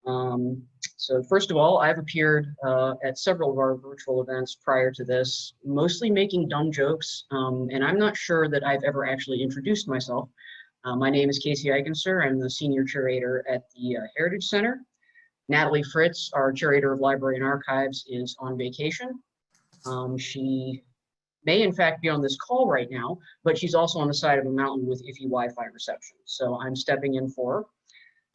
So first of all, I've appeared at several of our virtual events prior to this, mostly making dumb jokes, and I'm not sure that I've ever actually introduced myself. My name is Casey Eigenser. I'm the senior curator at the Heritage Center. Natalie Fritz, our curator of library and archives, is on vacation. She may in fact be on this call right now, but she's also on the side of a mountain with iffy Wi-Fi reception. So I'm stepping in for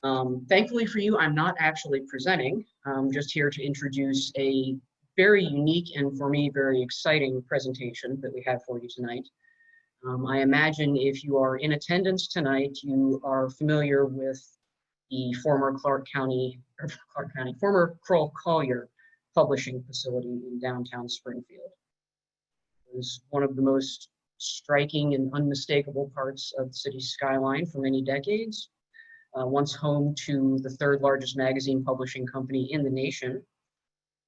her. Thankfully for you, I'm not actually presenting. I'm just here to introduce a very unique and for me very exciting presentation that we have for you tonight. I imagine if you are in attendance tonight, you are familiar with the former former Crowell-Collier publishing facility in downtown Springfield. It was one of the most striking and unmistakable parts of the city's skyline for many decades. Once home to the third largest magazine publishing company in the nation.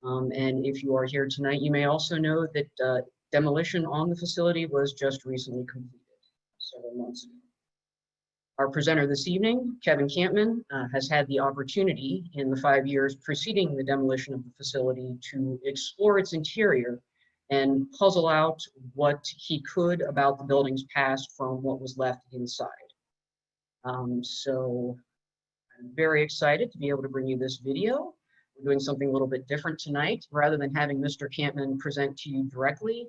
And if you are here tonight, you may also know that demolition on the facility was just recently completed several months ago. Our presenter this evening, Kevin Kampman, has had the opportunity in the 5 years preceding the demolition of the facility to explore its interior and puzzle out what he could about the building's past from what was left inside. So I'm very excited to be able to bring you this video. We're doing something a little bit different tonight. Rather than having Mr. Kampman present to you directly,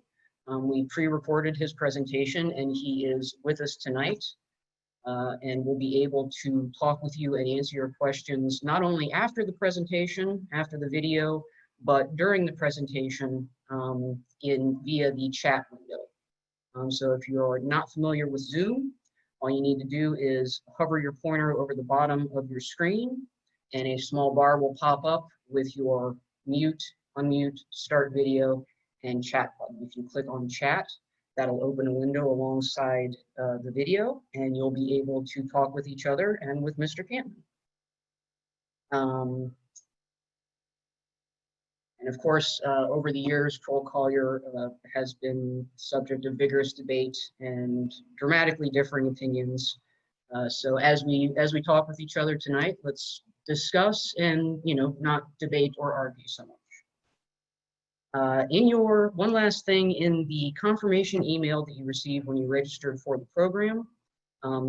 we pre-recorded his presentation and he is with us tonight and will be able to talk with you and answer your questions not only after the presentation, after the video, but during the presentation via the chat window. So if you're not familiar with Zoom, all you need to do is hover your pointer over the bottom of your screen and a small bar will pop up with your mute, unmute, start video, and chat button. If you click on chat, that'll open a window alongside the video and you'll be able to talk with each other and with Mr. Kampman. And of course, over the years, Crowell-Collier has been subject of vigorous debate and dramatically differing opinions. So as we talk with each other tonight, let's discuss and not debate or argue so much. One last thing, in the confirmation email that you received when you registered for the program,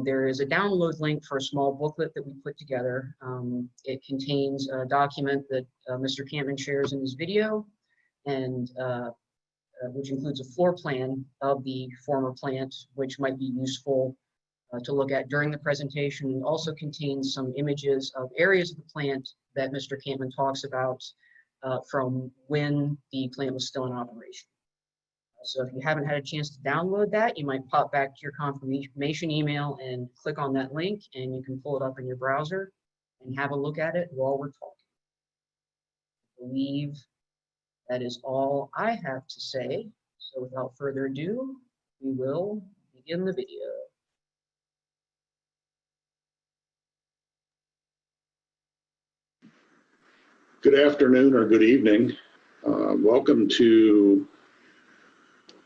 there is a download link for a small booklet that we put together. It contains a document that Mr. Kampman shares in his video, and which includes a floor plan of the former plant, which might be useful to look at during the presentation. It also contains some images of areas of the plant that Mr. Kampman talks about from when the plant was still in operation. So if you haven't had a chance to download that, you might pop back to your confirmation email and click on that link and you can pull it up in your browser and have a look at it while we're talking. I believe that is all I have to say. So without further ado, we will begin the video. Good afternoon or good evening. Welcome to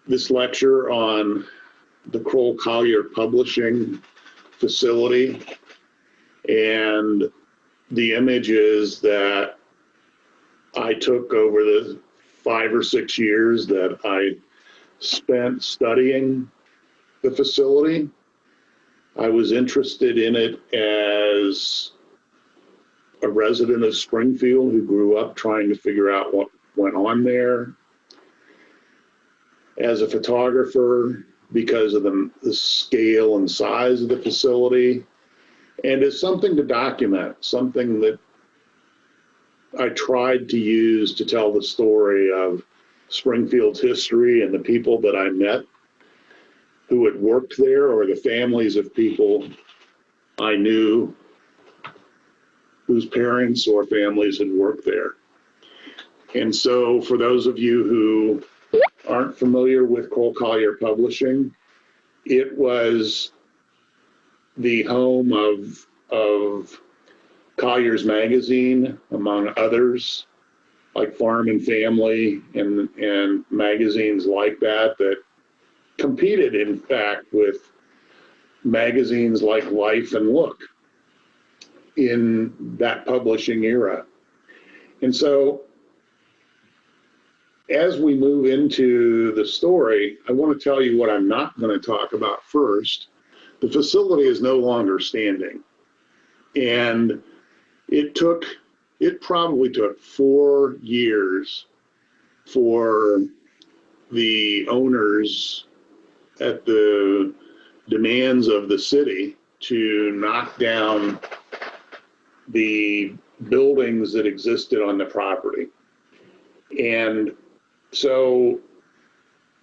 this lecture on the Crowell-Collier publishing facility and the images that I took over the 5 or 6 years that I spent studying the facility. I was interested in it as a resident of Springfield who grew up trying to figure out what went on there. As a photographer, because of the scale and size of the facility, and as something to document, something that I tried to use to tell the story of Springfield's history and the people that I met who had worked there, or the families of people I knew whose parents or families had worked there. And so for those of you who aren't familiar with Crowell-Collier Publishing, it was the home of Collier's Magazine, among others, like Farm and Family and magazines like that, that competed, in fact, with magazines like Life and Look. in that publishing era. And so as we move into the story, I want to tell you what I'm not going to talk about first. The facility is no longer standing. And it probably took 4 years for the owners at the demands of the city to knock down the buildings that existed on the property. And so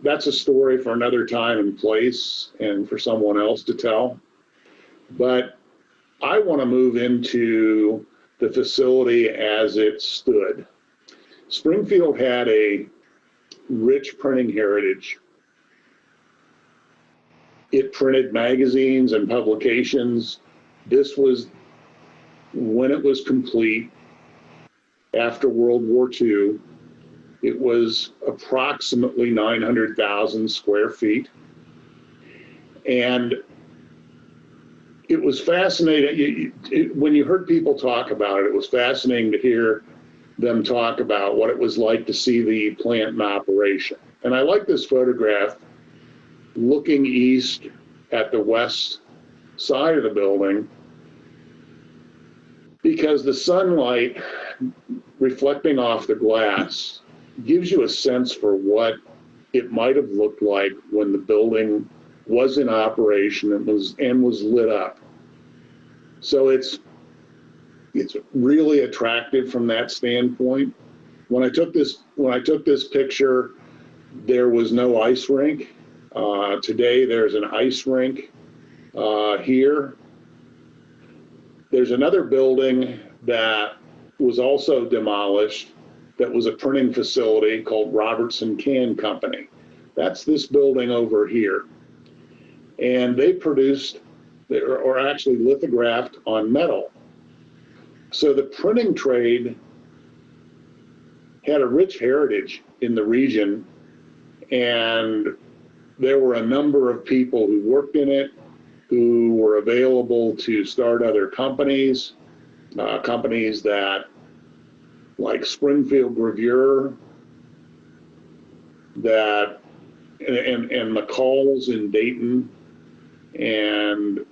that's a story for another time and place and for someone else to tell. But I want to move into the facility as it stood. Springfield had a rich printing heritage. It printed magazines and publications. This was when it was complete after World War II. It was approximately 900,000 square feet. And it was fascinating. When you heard people talk about it, it was fascinating to hear them talk about what it was like to see the plant in operation. And I like this photograph looking east at the west side of the building, because the sunlight reflecting off the glass gives you a sense for what it might have looked like when the building was in operation and was lit up. So it's really attractive from that standpoint. When I took this picture, there was no ice rink. Today there's an ice rink here. There's another building that was also demolished that was a printing facility called Robertson Can Company. That's this building over here. And they produced, or actually lithographed on metal. So the printing trade had a rich heritage in the region, and there were a number of people who worked in it, who were available to start other companies, companies that, like Springfield Gravure, that, and McCall's in Dayton, and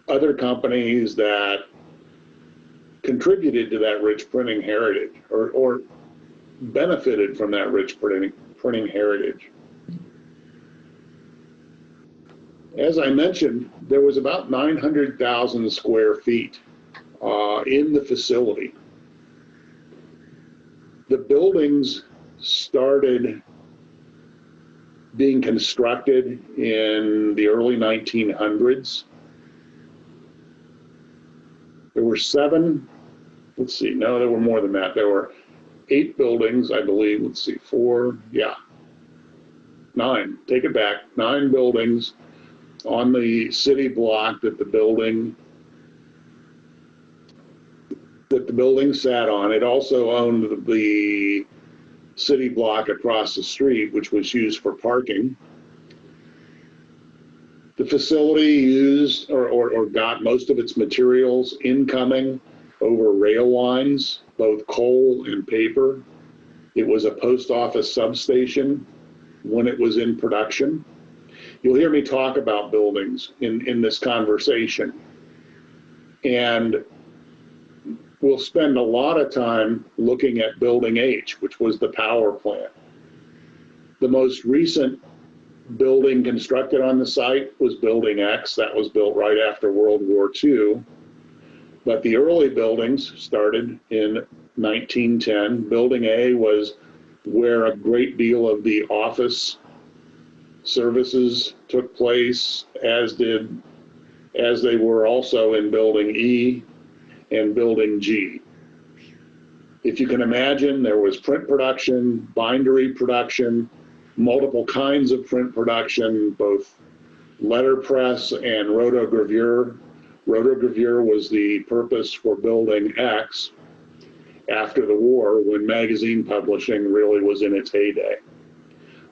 other companies that contributed to that rich printing heritage, or benefited from that rich printing heritage. As I mentioned, there was about 900,000 square feet in the facility. The buildings started being constructed in the early 1900s. There were there were more than that. There were 8 buildings, I believe. 9, take it back, 9 buildings on the city block that the building sat on. It also owned the city block across the street, which was used for parking. The facility used or got most of its materials incoming over rail lines, both coal and paper. It was a post office substation when it was in production. You'll hear me talk about buildings in this conversation. And we'll spend a lot of time looking at Building H, which was the power plant. The most recent building constructed on the site was Building X. That was built right after World War II. But the early buildings started in 1910. Building A was where a great deal of the office services took place, as they were also in Building E and Building G. If you can imagine, there was print production, bindery production, multiple kinds of print production, both letterpress and rotogravure. Rotogravure was the purpose for Building X after the war, when magazine publishing really was in its heyday.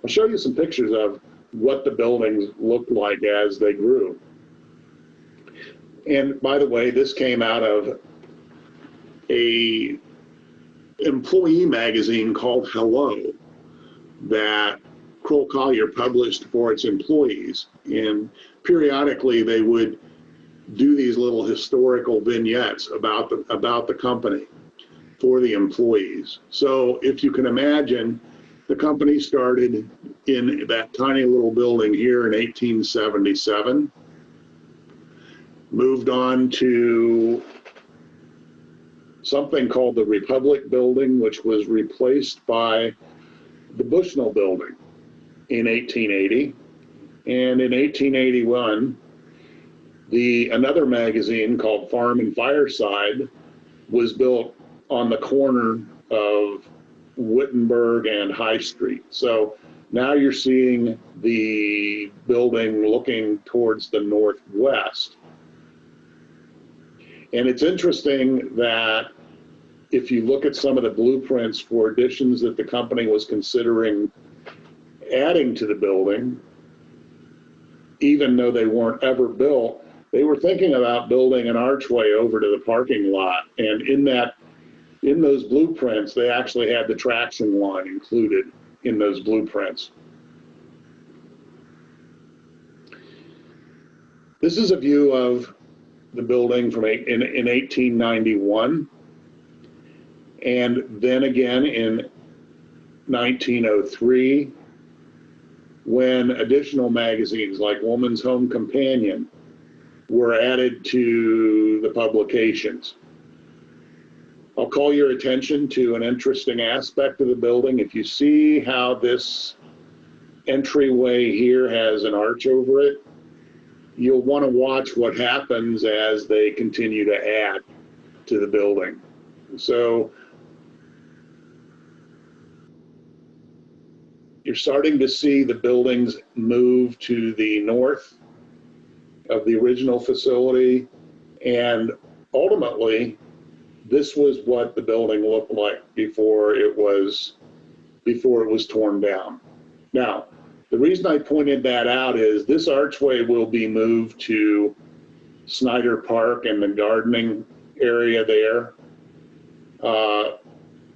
I'll show you some pictures of what the buildings looked like as they grew. And by the way, this came out of a employee magazine called Hello that Crowell-Collier published for its employees. And periodically they would do these little historical vignettes about the company for the employees. So if you can imagine, the company started in that tiny little building here in 1877, moved on to something called the Republic Building, which was replaced by the Bushnell Building in 1880. And in 1881, another magazine called Farm and Fireside was built on the corner of Wittenberg and High Street. So now you're seeing the building looking towards the northwest. And it's interesting that if you look at some of the blueprints for additions that the company was considering adding to the building, even though they weren't ever built, they were thinking about building an archway over to the parking lot. And in those blueprints, they actually had the traction line included in those blueprints. This is a view of the building in 1891, and then again in 1903, when additional magazines like Woman's Home Companion were added to the publications. I'll call your attention to an interesting aspect of the building. If you see how this entryway here has an arch over it, you'll want to watch what happens as they continue to add to the building. So you're starting to see the buildings move to the north of the original facility, and ultimately this was what the building looked like before it was torn down. Now, the reason I pointed that out is this archway will be moved to Snyder Park and the gardening area there.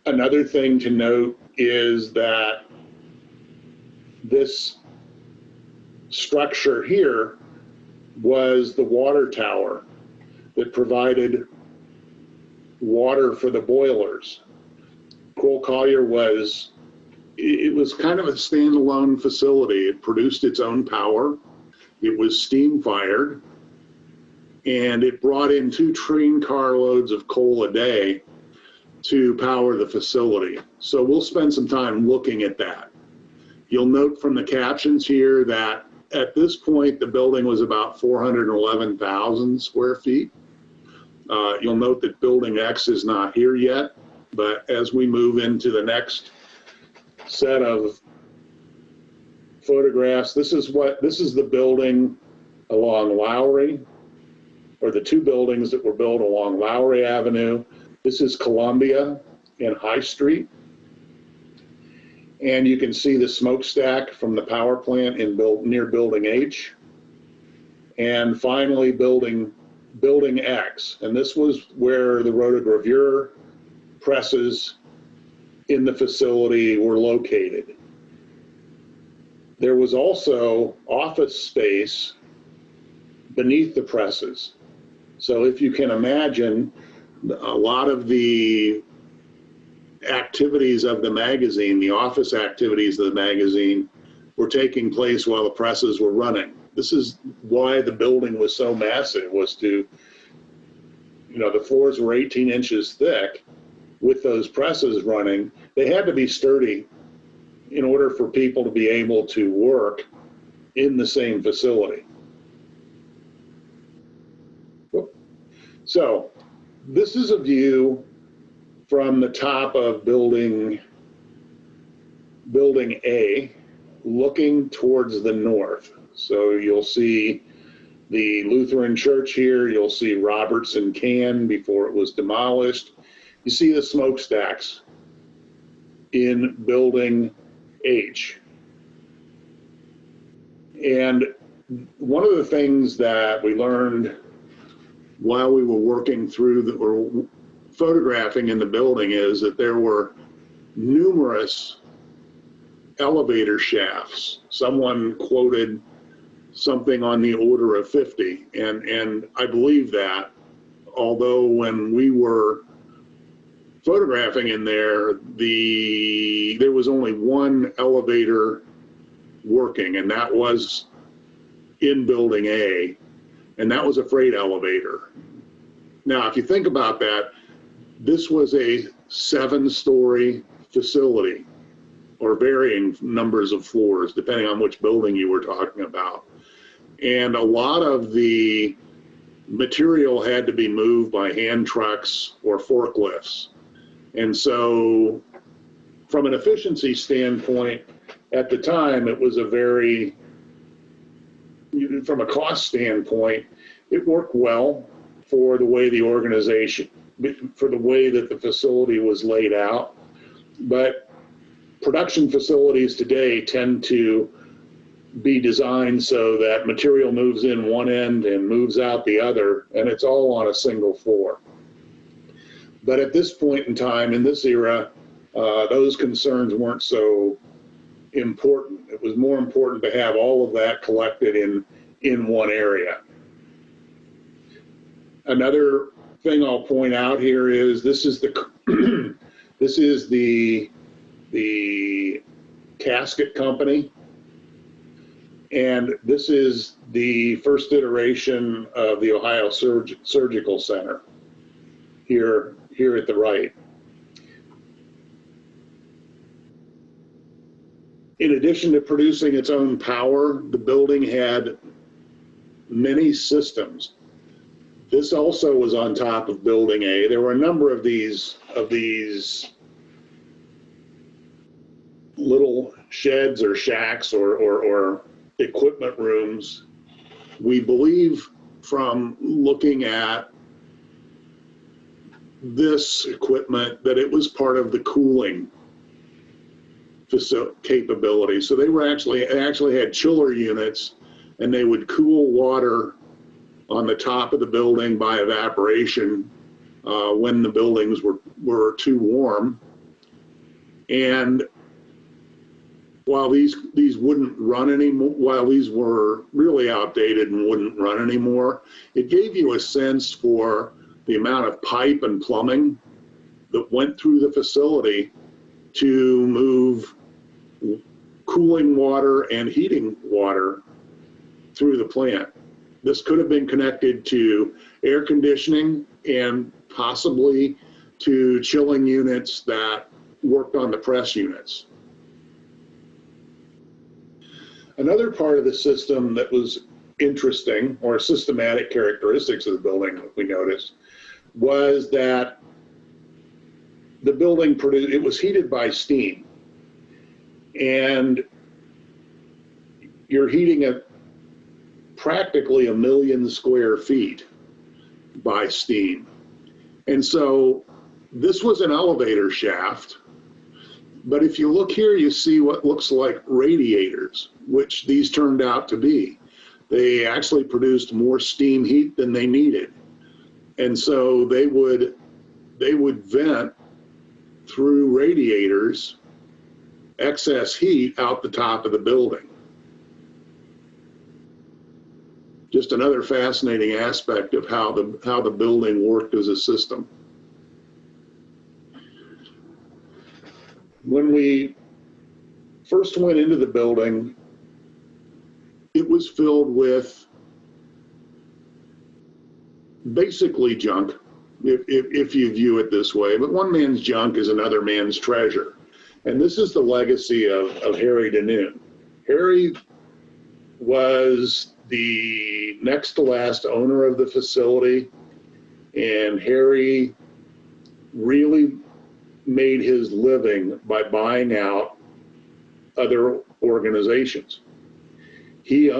Another thing to note is that this structure here was the water tower that provided water for the boilers. Crowell-Collier was kind of a standalone facility. It produced its own power. It was steam fired, and it brought in 2 train car loads of coal a day to power the facility. So we'll spend some time looking at that. You'll note from the captions here that at this point, the building was about 411,000 square feet. You'll note that Building X is not here yet, but as we move into the next set of photographs, this is the building along Lowry, or the 2 buildings that were built along Lowry Avenue. This is Columbia and High Street. And you can see the smokestack from the power plant near Building H. And finally, Building X. And this was where the rotogravure presses in the facility were located. There was also office space beneath the presses. So if you can imagine, a lot of the activities of the magazine, the office activities of the magazine, were taking place while the presses were running. This is why the building was so massive, was to, the floors were 18 inches thick with those presses running. They had to be sturdy in order for people to be able to work in the same facility. So this is a view from the top of building A, looking towards the north. So you'll see the Lutheran church here. You'll see Robertson Can before it was demolished. You see the smokestacks in Building H. And one of the things that we learned while we were working through photographing in the building is that there were numerous elevator shafts. Someone quoted something on the order of 50, and I believe that, although when we were photographing in there, there was only one elevator working, and that was in building A, and that was a freight elevator. Now, if you think about that, this was a 7-story facility, or varying numbers of floors, depending on which building you were talking about. And a lot of the material had to be moved by hand trucks or forklifts. And so from an efficiency standpoint, at the time, it was from a cost standpoint, it worked well for the way the organization, for the way that the facility was laid out. But production facilities today tend to be designed so that material moves in one end and moves out the other, and it's all on a single floor. But at this point in time, in this era, those concerns weren't so important. It was more important to have all of that collected in one area. Another thing I'll point out here is this is the this is the casket company, and this is the first iteration of the Ohio Surgical Center here at the right. In addition to producing its own power, the building had many systems. This also was on top of building A. There were a number of these little sheds or shacks or equipment rooms. We believe from looking at this equipment that it was part of the cooling capability. So they actually had chiller units, and they would cool water on the top of the building by evaporation when the buildings were too warm. And while these wouldn't run anymore, while these were really outdated and wouldn't run anymore, it gave you a sense for the amount of pipe and plumbing that went through the facility to move cooling water and heating water through the plant. This could have been connected to air conditioning and possibly to chilling units that worked on the press units. Another part of the system that was interesting, or systematic characteristics of the building that we noticed, was that the building it was heated by steam. And you're heating at practically 1 million square feet by steam. And so this was an elevator shaft, but if you look here, you see what looks like radiators, which these turned out to be. They actually produced more steam heat than they needed. And so they would vent through radiators excess heat out the top of the building. Just another fascinating aspect of how the building worked as a system. When we first went into the building, it was filled with basically junk, if you view it this way, but one man's junk is another man's treasure. And this is the legacy of Harry DeNoon. Harry was the next to last owner of the facility, and Harry really made his living by buying out other organizations. He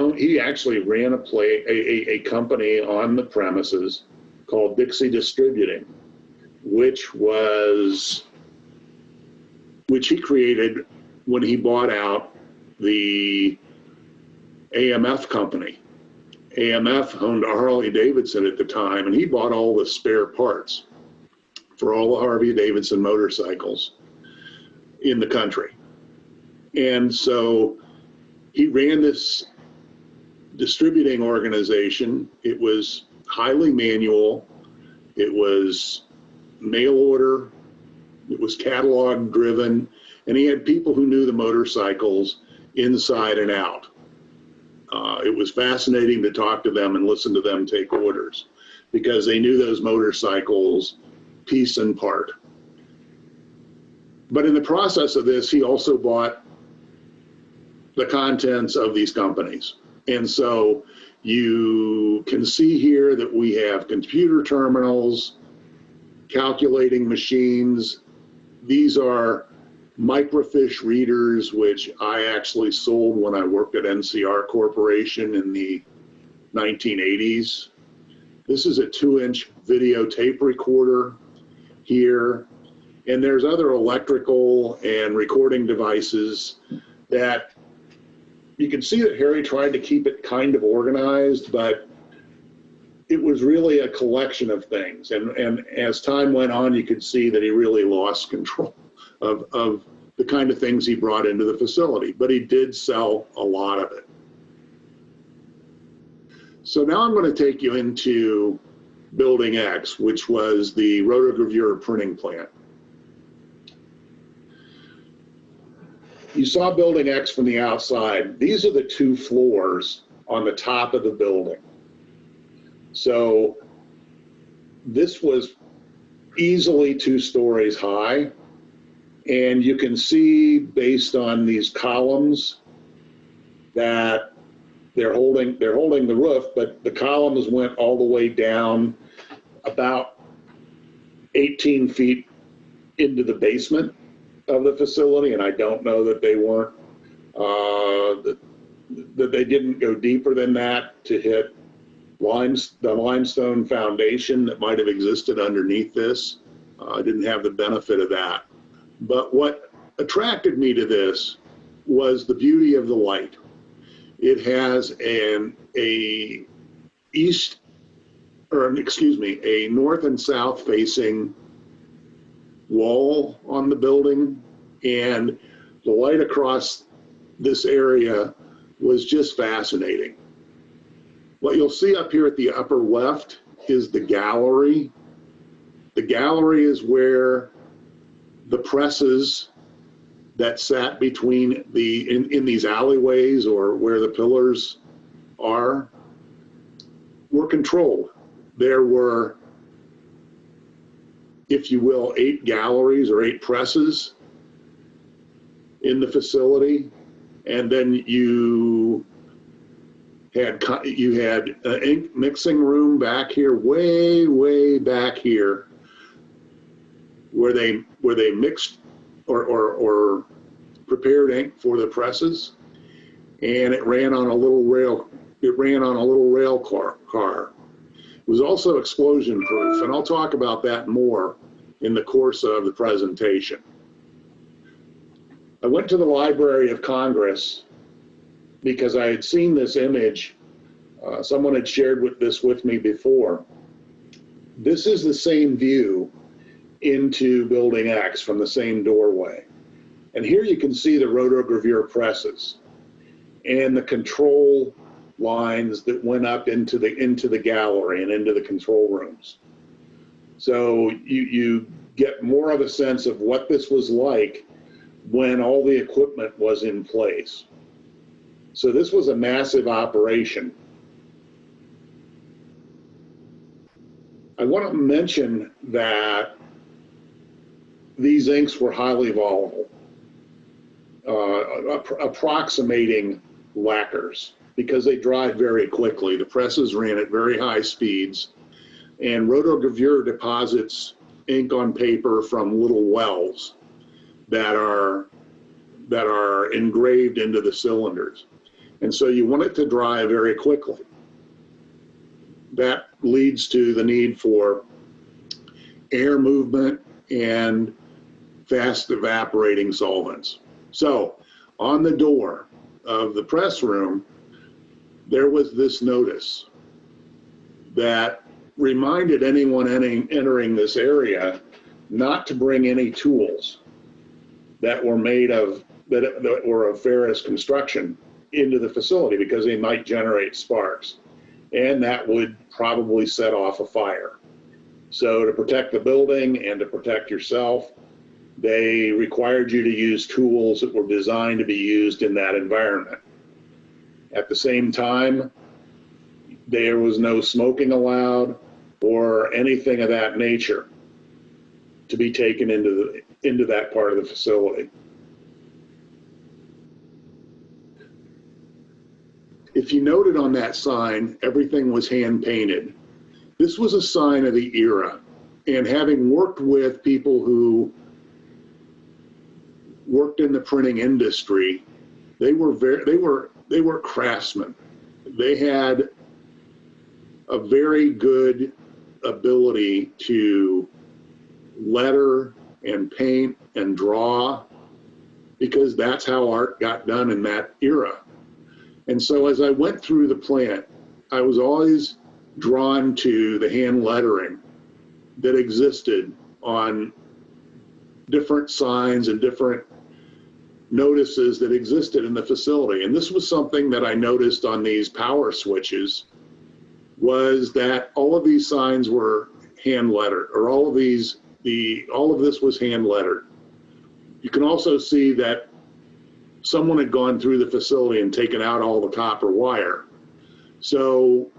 actually ran a company on the premises called Dixie Distributing, which he created when he bought out the AMF company. AMF owned Harley Davidson at the time, and he bought all the spare parts for all the Harley-Davidson motorcycles in the country. And so he ran this distributing organization. It was highly manual. It was mail order. It was catalog driven. And he had people who knew the motorcycles inside and out. It was fascinating to talk to them and listen to them take orders because they knew those motorcycles piece and part. But in the process of this, he also bought the contents of these companies. And so you can see here that we have computer terminals, calculating machines. These are microfiche readers, which I actually sold when I worked at NCR Corporation in the 1980s. This is a 2-inch video tape recorder here. And there's other electrical and recording devices that you can see that Harry tried to keep it kind of organized, but it was really a collection of things. And as time went on, you could see that he really lost control of the kind of things he brought into the facility, but he did sell a lot of it. So now I'm going to take you into Building X, which was the rotogravure printing plant. You saw Building X from the outside. These are the 2 floors on the top of the building. So this was easily 2 stories high. And you can see based on these columns that they're holding the roof, but the columns went all the way down about 18 feet into the basement of the facility. And I don't know that they weren't, that they didn't go deeper than that to hit the limestone foundation that might have existed underneath this. I didn't have the benefit of that. But what attracted me to this was the beauty of the light. It has a north and south facing wall on the building, and the light across this area was just fascinating. What you'll see up here at the upper left is the gallery. The gallery is where the presses that sat between in these alleyways or where the pillars are were controlled. There were, if you will, 8 galleries or 8 presses in the facility, and then you had an ink mixing room back here, way back here, where they mixed or prepared ink for the presses, and it ran on a little rail. It ran on a little rail car. It was also explosion proof, and I'll talk about that more in the course of the presentation. I went to the Library of Congress because I had seen this image. Someone had shared this with me before. This is the same view into Building X from the same doorway. And here you can see the rotogravure presses and the control lines that went up into the gallery and into the control rooms. So you get more of a sense of what this was like when all the equipment was in place. So this was a massive operation. I want to mention that these inks were highly volatile, approximating lacquers, because they dried very quickly. The presses ran at very high speeds, and rotogravure deposits ink on paper from little wells that are engraved into the cylinders. And so you want it to dry very quickly. That leads to the need for air movement and fast evaporating solvents. So on the door of the press room, there was this notice that reminded anyone entering this area not to bring any tools that were made of, that were of ferrous construction into the facility because they might generate sparks. And that would probably set off a fire. So to protect the building and to protect yourself, they required you to use tools that were designed to be used in that environment. At the same time, there was no smoking allowed or anything of that nature to be taken into that part of the facility. If you noted on that sign, everything was hand painted. This was a sign of the era. And having worked with people who worked in the printing industry, they were craftsmen. They had a very good ability to letter and paint and draw, because that's how art got done in that era. And so as I went through the plant, I was always drawn to the hand lettering that existed on different signs and different notices that existed in the facility. And this was something that I noticed on these power switches, was that all of these signs were hand lettered, or all of this was hand lettered. You can also see that someone had gone through the facility and taken out all the copper wire. So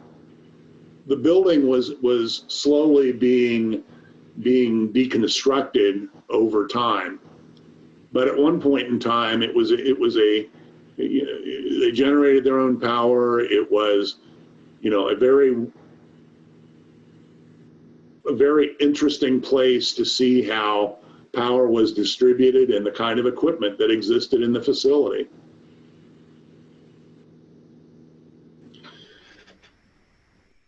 the building was slowly being deconstructed over time. But at one point in time, they generated their own power. It was, a very interesting place to see how power was distributed and the kind of equipment that existed in the facility.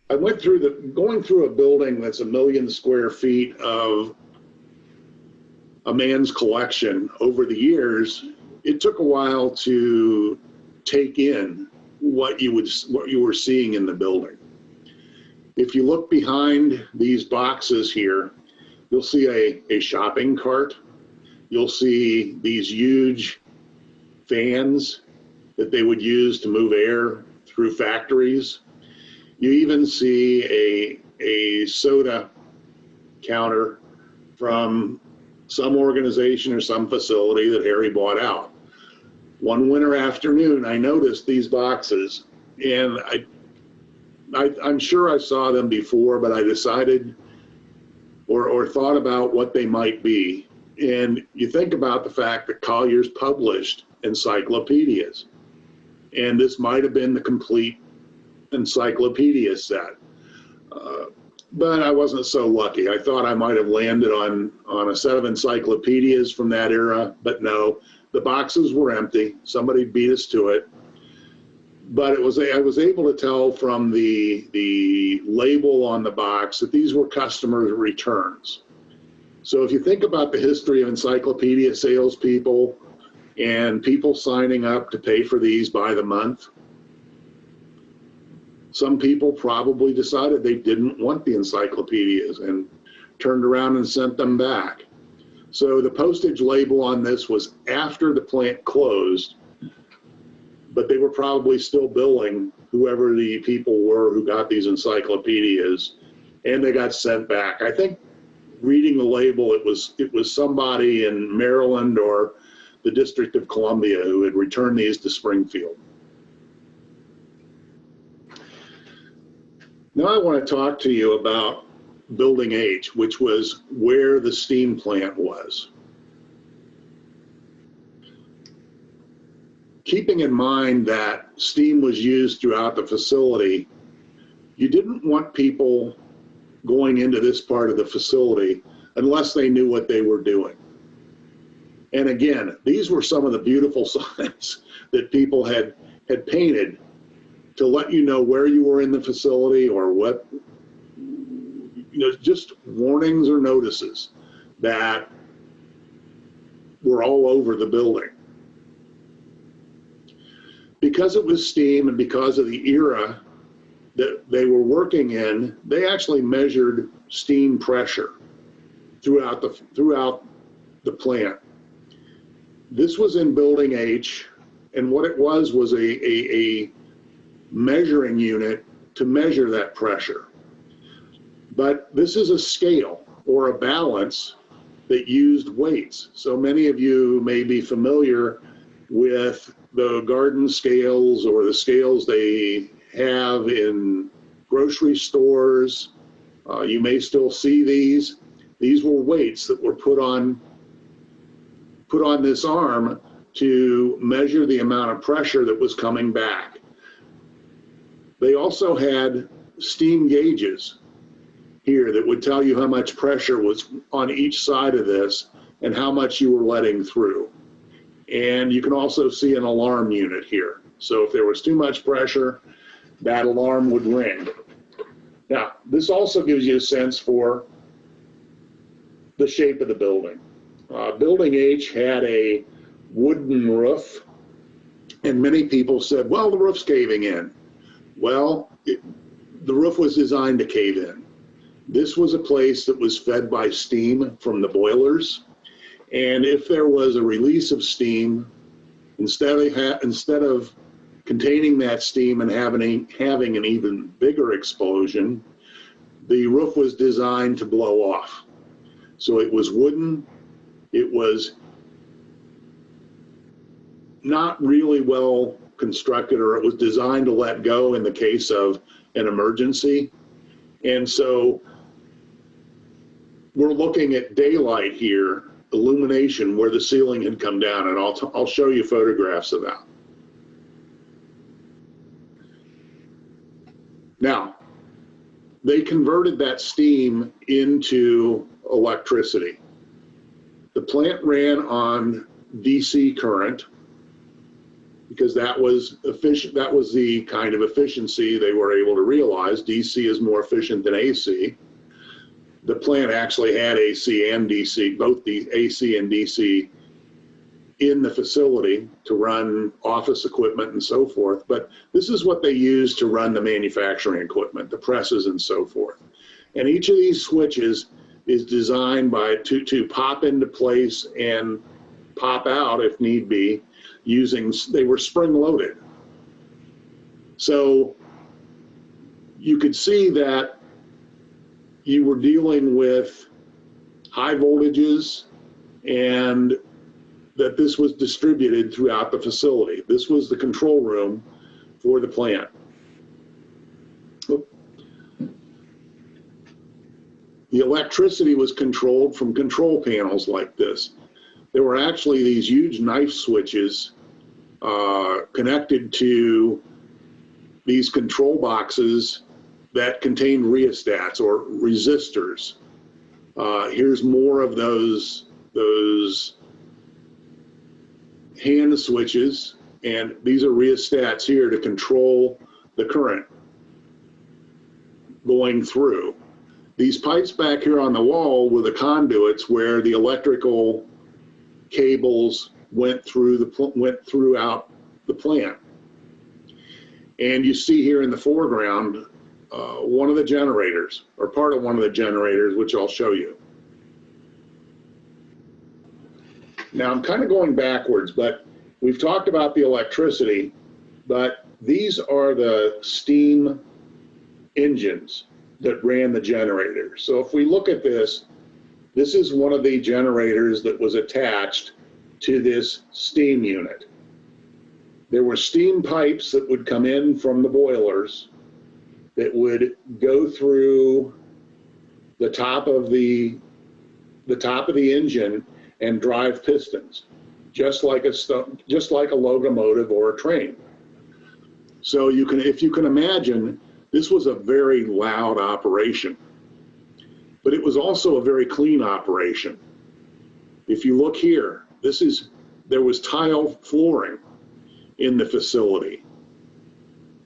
I went through going through a building that's 1 million square feet of a man's collection over the years. It took a while to take in what you were seeing in the building. If you look behind these boxes here, you'll see a shopping cart. You'll see these huge fans that they would use to move air through factories. You even see a soda counter from some organization or some facility that Harry bought out. One winter afternoon, I noticed these boxes, and I'm sure I saw them before, but I decided or thought about what they might be. And you think about the fact that Collier's published encyclopedias, and this might have been the complete encyclopedia set. But I wasn't so lucky. I thought I might have landed on a set of encyclopedias from that era, but no, the boxes were empty. Somebody beat us to it. But I was able to tell from the label on the box that these were customer returns. So if you think about the history of encyclopedia salespeople and people signing up to pay for these by the month, some people probably decided they didn't want the encyclopedias and turned around and sent them back. So the postage label on this was after the plant closed, but they were probably still billing whoever the people were who got these encyclopedias, and they got sent back. I think reading the label, it was somebody in Maryland or the District of Columbia who had returned these to Springfield. Now I want to talk to you about Building H, which was where the steam plant was. Keeping in mind that steam was used throughout the facility, you didn't want people going into this part of the facility unless they knew what they were doing. And again, these were some of the beautiful signs that people had painted to let you know where you were in the facility, or what, just warnings or notices that were all over the building. Because it was steam and because of the era that they were working in, they actually measured steam pressure. throughout the plant. This was in Building H, and what it was a measuring unit to measure that pressure. But this is a scale or a balance that used weights. So many of you may be familiar with the garden scales or the scales they have in grocery stores. You may still see these. These were weights that were put on this arm to measure the amount of pressure that was coming back. They also had steam gauges here that would tell you how much pressure was on each side of this and how much you were letting through. And you can also see an alarm unit here. So if there was too much pressure, that alarm would ring. Now, this also gives you a sense for the shape of the building. Building H had a wooden roof, and many people said, well, the roof's caving in. Well, the roof was designed to cave in. This was a place that was fed by steam from the boilers, and if there was a release of steam, instead of containing that steam and having an even bigger explosion, the roof was designed to blow off. So it was wooden. It was not really well constructed, or it was designed to let go in the case of an emergency. And so we're looking at daylight here, illumination, where the ceiling had come down, and I'll show you photographs of that. Now, they converted that steam into electricity. The plant ran on DC current because that was efficient. That was the kind of efficiency they were able to realize. DC is more efficient than AC. The plant actually had AC and DC, both the AC and DC in the facility to run office equipment and so forth. But this is what they use to run the manufacturing equipment, the presses and so forth. And each of these switches is designed to pop into place and pop out if need be, they were spring loaded. So you could see that you were dealing with high voltages and that this was distributed throughout the facility. This was the control room for the plant. The electricity was controlled from control panels like this. There were actually these huge knife switches connected to these control boxes that contained rheostats or resistors. Here's more of those hand switches, and these are rheostats here to control the current going through. These pipes back here on the wall were the conduits where the electrical cables went throughout the plant. And you see here in the foreground one of the generators, or part of one of the generators, which I'll show you. Now I'm kind of going backwards, but we've talked about the electricity, but these are the steam engines that ran the generator. So if we look at this, this is one of the generators that was attached to this steam unit. There were steam pipes that would come in from the boilers that would go through the top of the engine and drive pistons, just like a locomotive or a train. So if you can imagine, this was a very loud operation, but it was also a very clean operation. If you look here, there was tile flooring in the facility.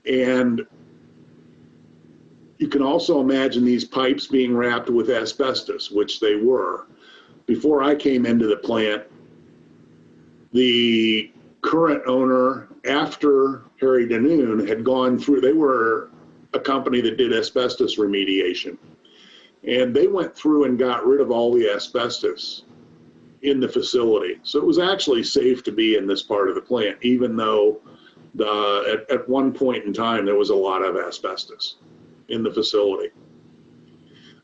And you can also imagine these pipes being wrapped with asbestos, which they were. Before I came into the plant, the current owner, after Harry Danoon, had gone through, they were a company that did asbestos remediation. And they went through and got rid of all the asbestos in the facility. So it was actually safe to be in this part of the plant, even though at one point in time, there was a lot of asbestos in the facility.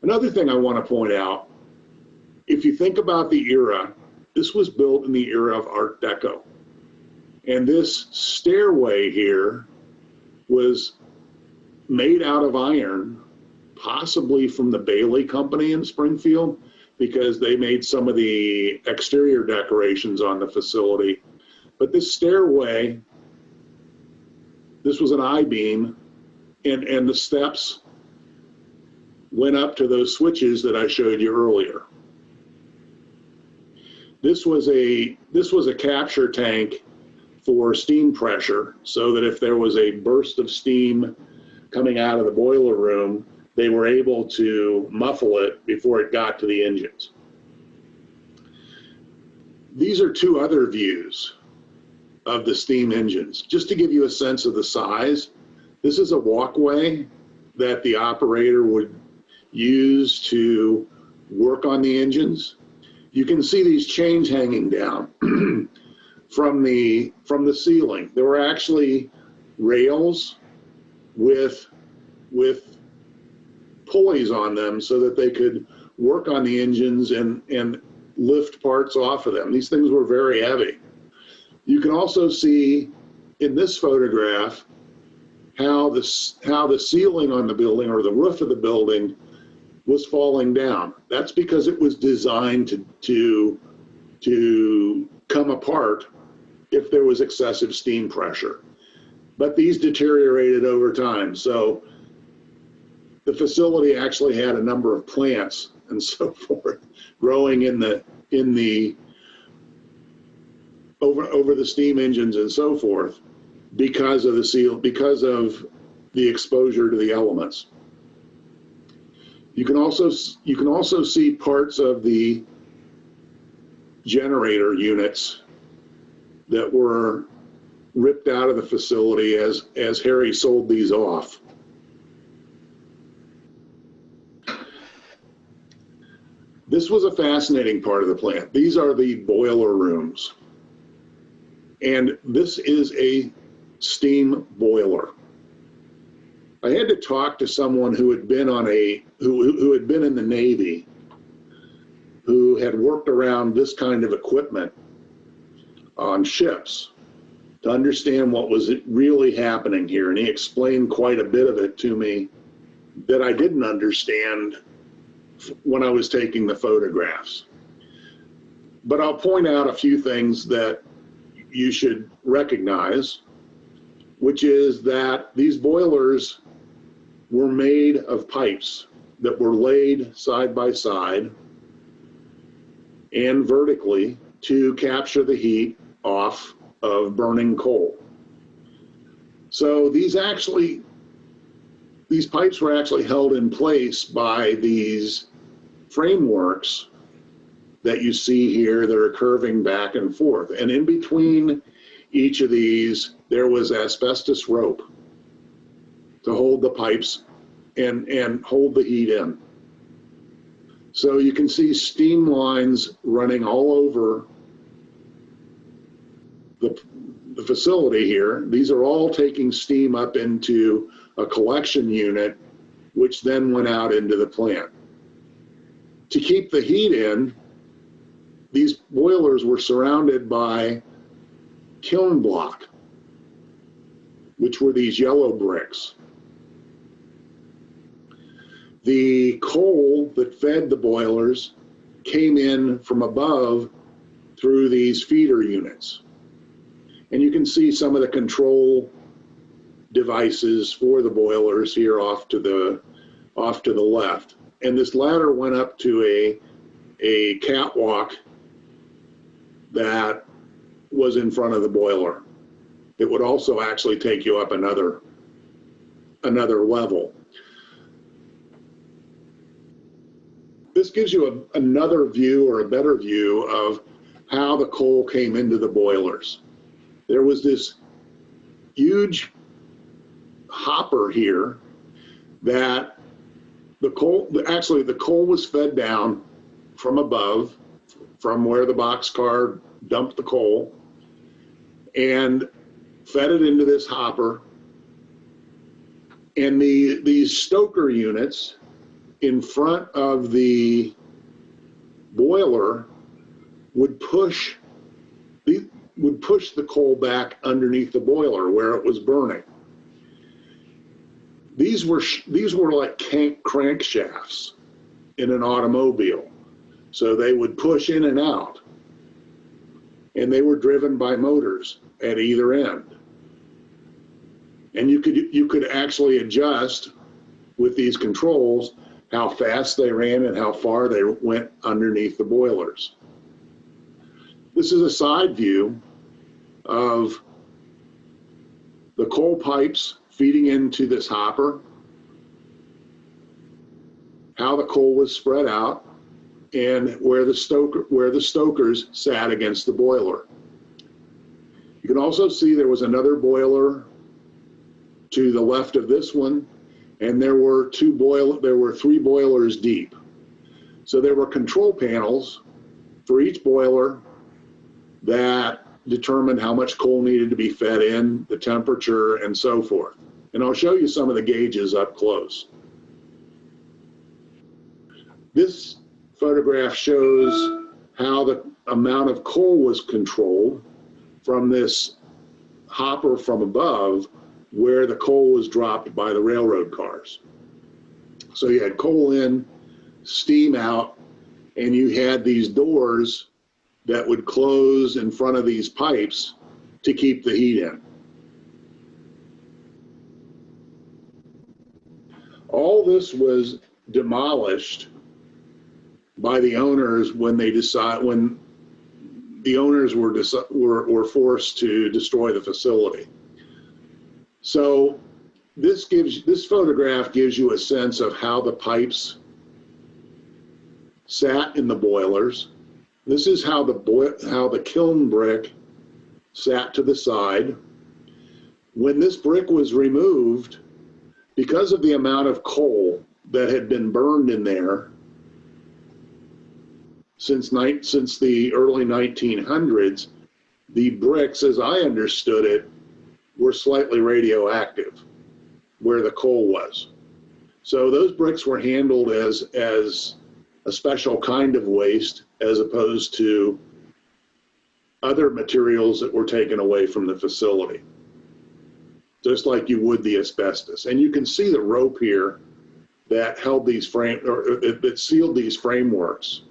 Another thing I want to point out, if you think about the era, this was built in the era of Art Deco. And this stairway here was made out of iron, possibly from the Bailey Company in Springfield, because they made some of the exterior decorations on the facility. But this stairway, this was an I-beam, and the steps went up to those switches that I showed you earlier. This was a capture tank for steam pressure, so that if there was a burst of steam coming out of the boiler room, they were able to muffle it before it got to the engines. These are two other views of the steam engines. Just to give you a sense of the size, this is a walkway that the operator would use to work on the engines. You can see these chains hanging down from the ceiling. There were actually rails with pulleys on them so that they could work on the engines and lift parts off of them. These things were very heavy. You can also see in this photograph how the ceiling on the building, or the roof of the building, was falling down. That's because it was designed to come apart if there was excessive steam pressure. But these deteriorated over time. So the facility actually had a number of plants and so forth growing over the steam engines and so forth because of the exposure to the elements. You can also see parts of the generator units that were ripped out of the facility as Harry sold these off. This was a fascinating part of the plant. These are the boiler rooms. And this is a steam boiler. I had to talk to someone who had been who had been in the Navy, who had worked around this kind of equipment on ships, to understand what was really happening here. And he explained quite a bit of it to me that I didn't understand when I was taking the photographs. But I'll point out a few things that you should recognize, which is that these boilers were made of pipes that were laid side by side and vertically to capture the heat off of burning coal. So these pipes were actually held in place by these frameworks that you see here that are curving back and forth. And in between each of these, there was asbestos rope to hold the pipes and hold the heat in. So you can see steam lines running all over the facility here. These are all taking steam up into a collection unit, which then went out into the plant. To keep the heat in, these boilers were surrounded by kiln block, which were these yellow bricks. The coal that fed the boilers came in from above through these feeder units. And you can see some of the control devices for the boilers here off to the left. And this ladder went up to a catwalk that was in front of the boiler. It would also actually take you up another level. This gives you another view, or a better view, of how the coal came into the boilers. There was this huge hopper here that Actually the coal was fed down from above, from where the boxcar dumped the coal, and fed it into this hopper. And these stoker units in front of the boiler would push the coal back underneath the boiler where it was burning. These were like crankshafts in an automobile. So they would push in and out, and they were driven by motors at either end. And you could actually adjust with these controls how fast they ran and how far they went underneath the boilers. This is a side view of the coal pipes feeding into this hopper, how the coal was spread out, and where the stokers sat against the boiler. You can also see there was another boiler to the left of this one, and there were three boilers deep. So there were control panels for each boiler that determined how much coal needed to be fed in, the temperature, and so forth. And I'll show you some of the gauges up close. This photograph shows how the amount of coal was controlled from this hopper from above, where the coal was dropped by the railroad cars. So you had coal in, steam out, and you had these doors that would close in front of these pipes to keep the heat in. All this was demolished by the owners when the owners were forced to destroy the facility. So this photograph gives you a sense of how the pipes sat in the boilers. This is how the kiln brick sat to the side. When this brick was removed, because of the amount of coal that had been burned in there since the early 1900s, the bricks, as I understood it, were slightly radioactive where the coal was. So those bricks were handled as a special kind of waste, as opposed to other materials that were taken away from the facility, just like you would the asbestos. And you can see the rope here that held these that sealed these frameworks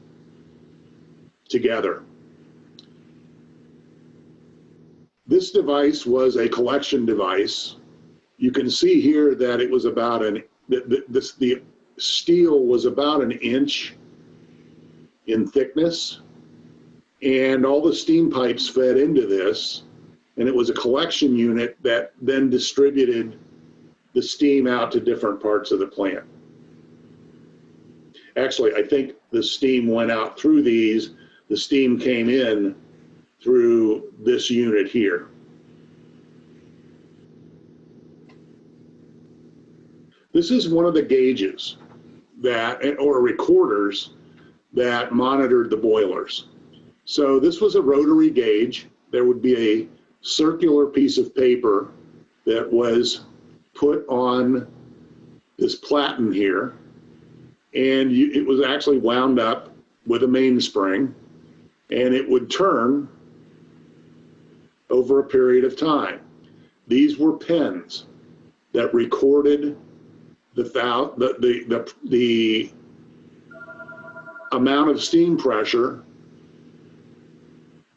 together. This device was a collection device. You can see here that it was about the steel was about an inch in thickness, and all the steam pipes fed into this, and it was a collection unit that then distributed the steam out to different parts of the plant. Actually, I think the steam went out through these. The steam came in through this unit here. This is one of the gauges or recorders that monitored the boilers. So this was a rotary gauge. There would be a circular piece of paper that was put on this platen here, and it was actually wound up with a mainspring, and it would turn over a period of time. These were pens that recorded the amount of steam pressure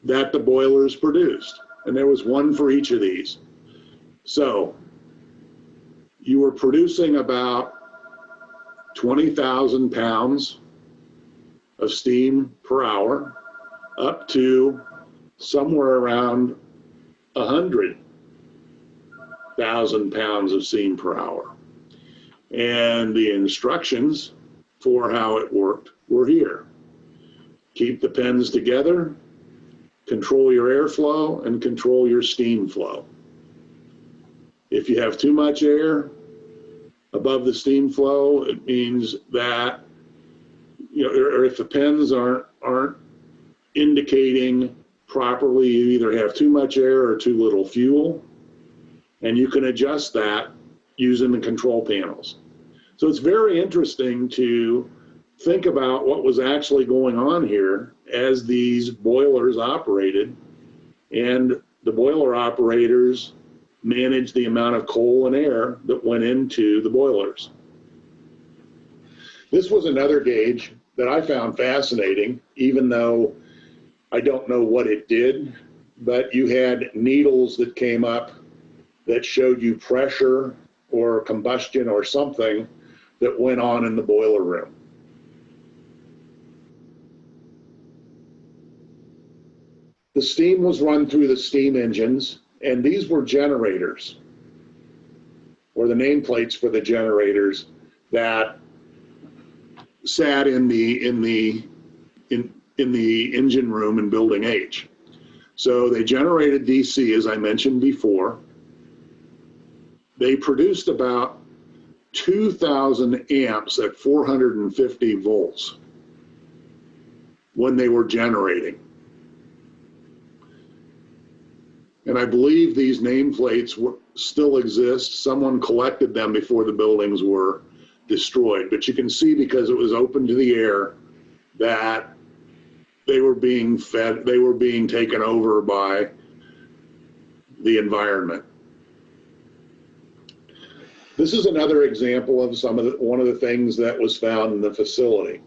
that the boilers produced, and there was one for each of these. So you were producing about 20,000 pounds of steam per hour, up to somewhere around 100,000 pounds of steam per hour. And the instructions for how it worked were here. Keep the pens together, control your airflow, and control your steam flow. If you have too much air, above the steam flow, it means that, you know, or if the pens aren't indicating properly, you either have too much air or too little fuel, and you can adjust that using the control panels. So it's very interesting to think about what was actually going on here as these boilers operated, and the boiler operators managed the amount of coal and air that went into the boilers. This was another gauge that I found fascinating, even though I don't know what it did, but you had needles that came up that showed you pressure or combustion or something that went on in the boiler room. The steam was run through the steam engines, and these were generators, or the nameplates for the generators that sat in the engine room in Building H. So they generated DC, as I mentioned before. They produced about 2,000 amps at 450 volts when they were generating. And I believe these nameplates still exist. Someone collected them before the buildings were destroyed. But you can see, because it was open to the air, that they were being fed, they were being taken over by the environment. This is another example of one of the things that was found in the facility.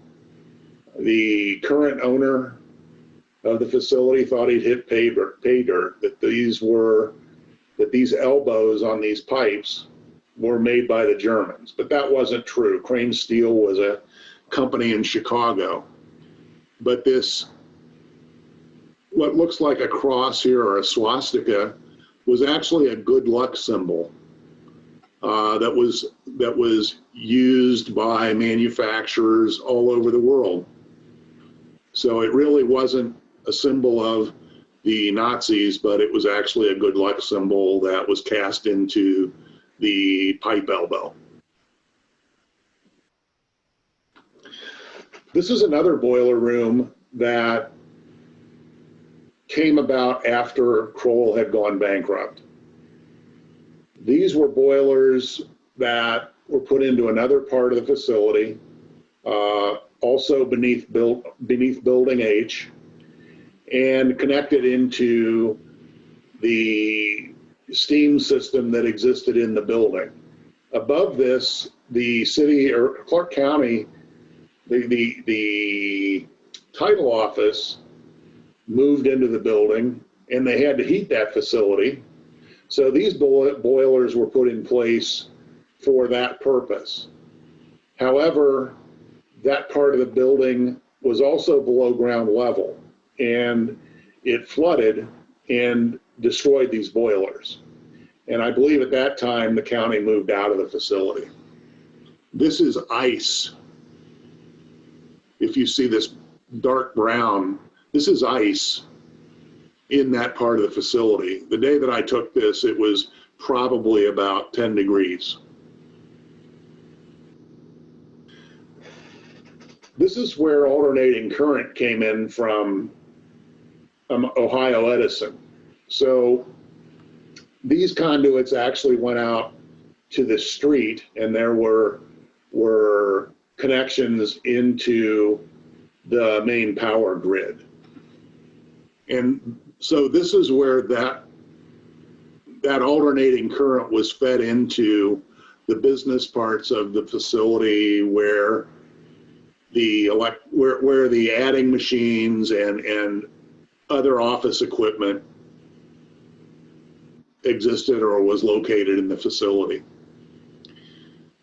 The current owner of the facility thought he'd hit pay dirt, that these elbows on these pipes were made by the Germans, but that wasn't true. Crane Steel was a company in Chicago. But this, what looks like a cross here or a swastika, was actually a good luck symbol that was used by manufacturers all over the world. So it really wasn't a symbol of the Nazis, but it was actually a good luck symbol that was cast into the pipe elbow. This is another boiler room that came about after Crowell had gone bankrupt. These were boilers that were put into another part of the facility, also beneath Building H, and connected into the steam system that existed in the building. Above this, the city, or Clark County, the title office moved into the building, and they had to heat that facility. So these boilers were put in place for that purpose. However, that part of the building was also below ground level, and it flooded and destroyed these boilers. And I believe at that time the county moved out of the facility. This is ice. If you see this dark brown, this is ice in that part of the facility. The day that I took this, it was probably about 10 degrees. This is where alternating current came in from Ohio Edison. So these conduits actually went out to the street, and there were connections into the main power grid. And so this is where that alternating current was fed into the business parts of the facility, where the adding machines and other office equipment existed or was located in the facility.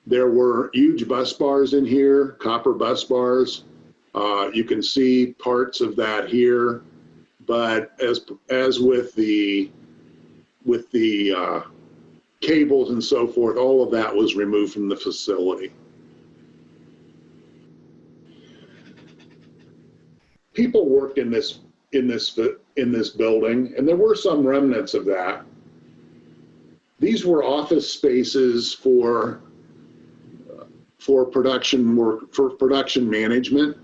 There were huge bus bars in here, copper bus bars. You can see parts of that here, but as with the cables and so forth, all of that was removed from the facility. People worked in this building, and there were some remnants of that. These were office spaces for for production work, for production management.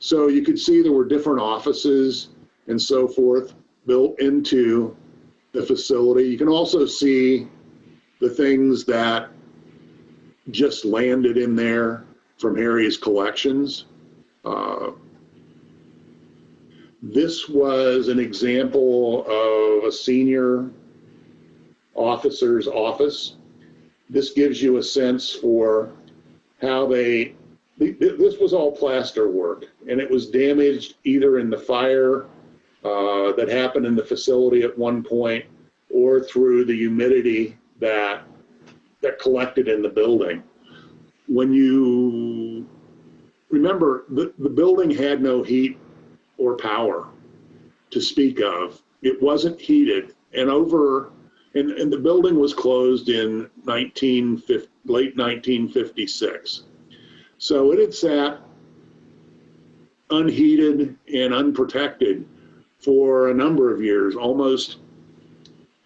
So you could see there were different offices and so forth built into the facility. You can also see the things that just landed in there from Harry's collections. This was an example of a senior officer's office. This gives you a sense for how this was all plaster work, and it was damaged either in the fire that happened in the facility at one point or through the humidity that collected in the building. When you remember, the building had no heat or power to speak of. It wasn't heated, and the building was closed in late 1956. So it had sat unheated and unprotected for a number of years, almost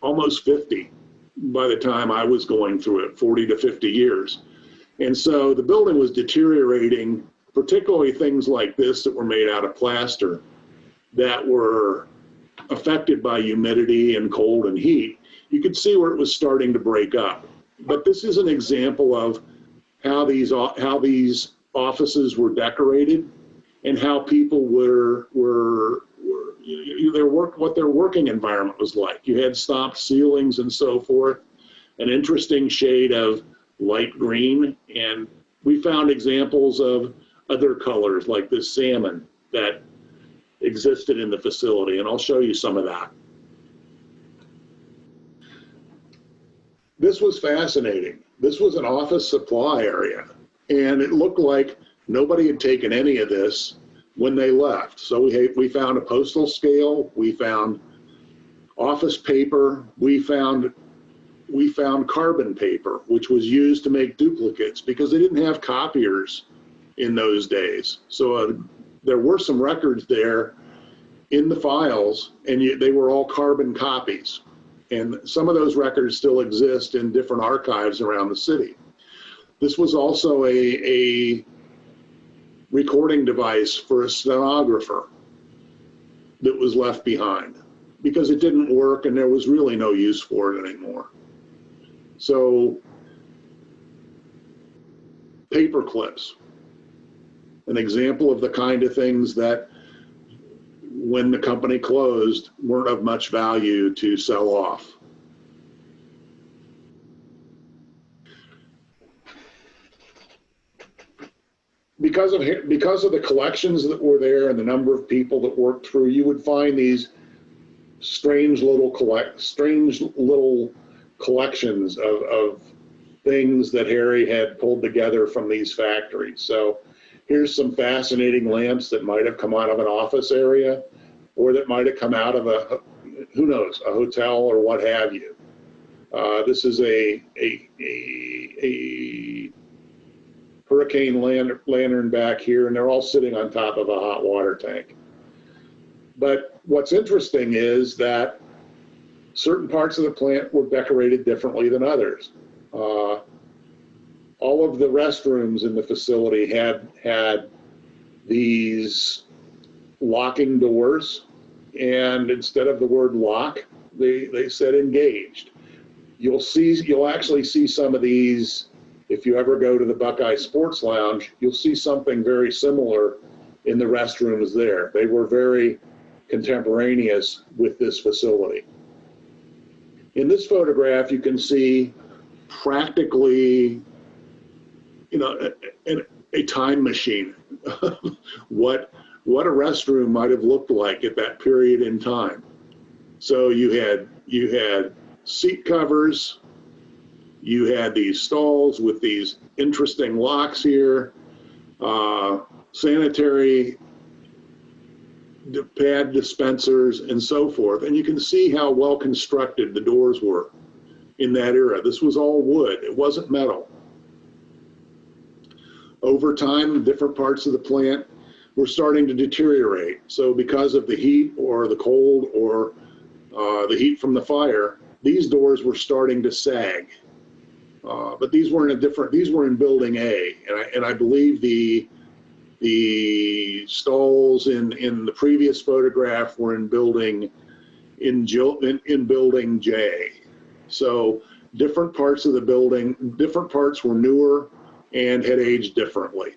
50 by the time I was going through it, 40 to 50 years. And so the building was deteriorating, particularly things like this that were made out of plaster that were affected by humidity and cold and heat. You could see where it was starting to break up. But this is an example of how these offices were decorated and how people what their working environment was like. You had stopped ceilings and so forth, an interesting shade of light green, and we found examples of other colors like this salmon that existed in the facility, and I'll show you some of that. This was fascinating. This was an office supply area, and it looked like nobody had taken any of this when they left. So we found a postal scale, we found office paper, we found carbon paper, which was used to make duplicates because they didn't have copiers in those days. So there were some records there in the files, and they were all carbon copies. And some of those records still exist in different archives around the city. This was also a recording device for a stenographer that was left behind because it didn't work and there was really no use for it anymore. So, paper clips, an example of the kind of things that when the company closed weren't of much value to sell off. Because of the collections that were there and the number of people that worked through, you would find these strange little collections of things that Harry had pulled together from these factories. So here's some fascinating lamps that might have come out of an office area, or that might have come out of who knows, a hotel or what have you. This is a hurricane lantern back here, and they're all sitting on top of a hot water tank. But what's interesting is that certain parts of the plant were decorated differently than others. All of the restrooms in the facility had these locking doors, and instead of the word lock, they said engaged. You'll actually see some of these. If you ever go to the Buckeye Sports Lounge, you'll see something very similar in the restrooms there. They were very contemporaneous with this facility. In this photograph, you can see practically, a time machine. what a restroom might have looked like at that period in time. So you had seat covers. You had these stalls with these interesting locks here, sanitary pad dispensers, and so forth. And you can see how well constructed the doors were in that era. This was all wood. It wasn't metal. Over time, different parts of the plant were starting to deteriorate. So because of the heat or the cold or the heat from the fire, these doors were starting to sag. But these were in a different, these were in building A, and I believe the stalls in the previous photograph were in building building J. So different parts of the building, different parts were newer and had aged differently.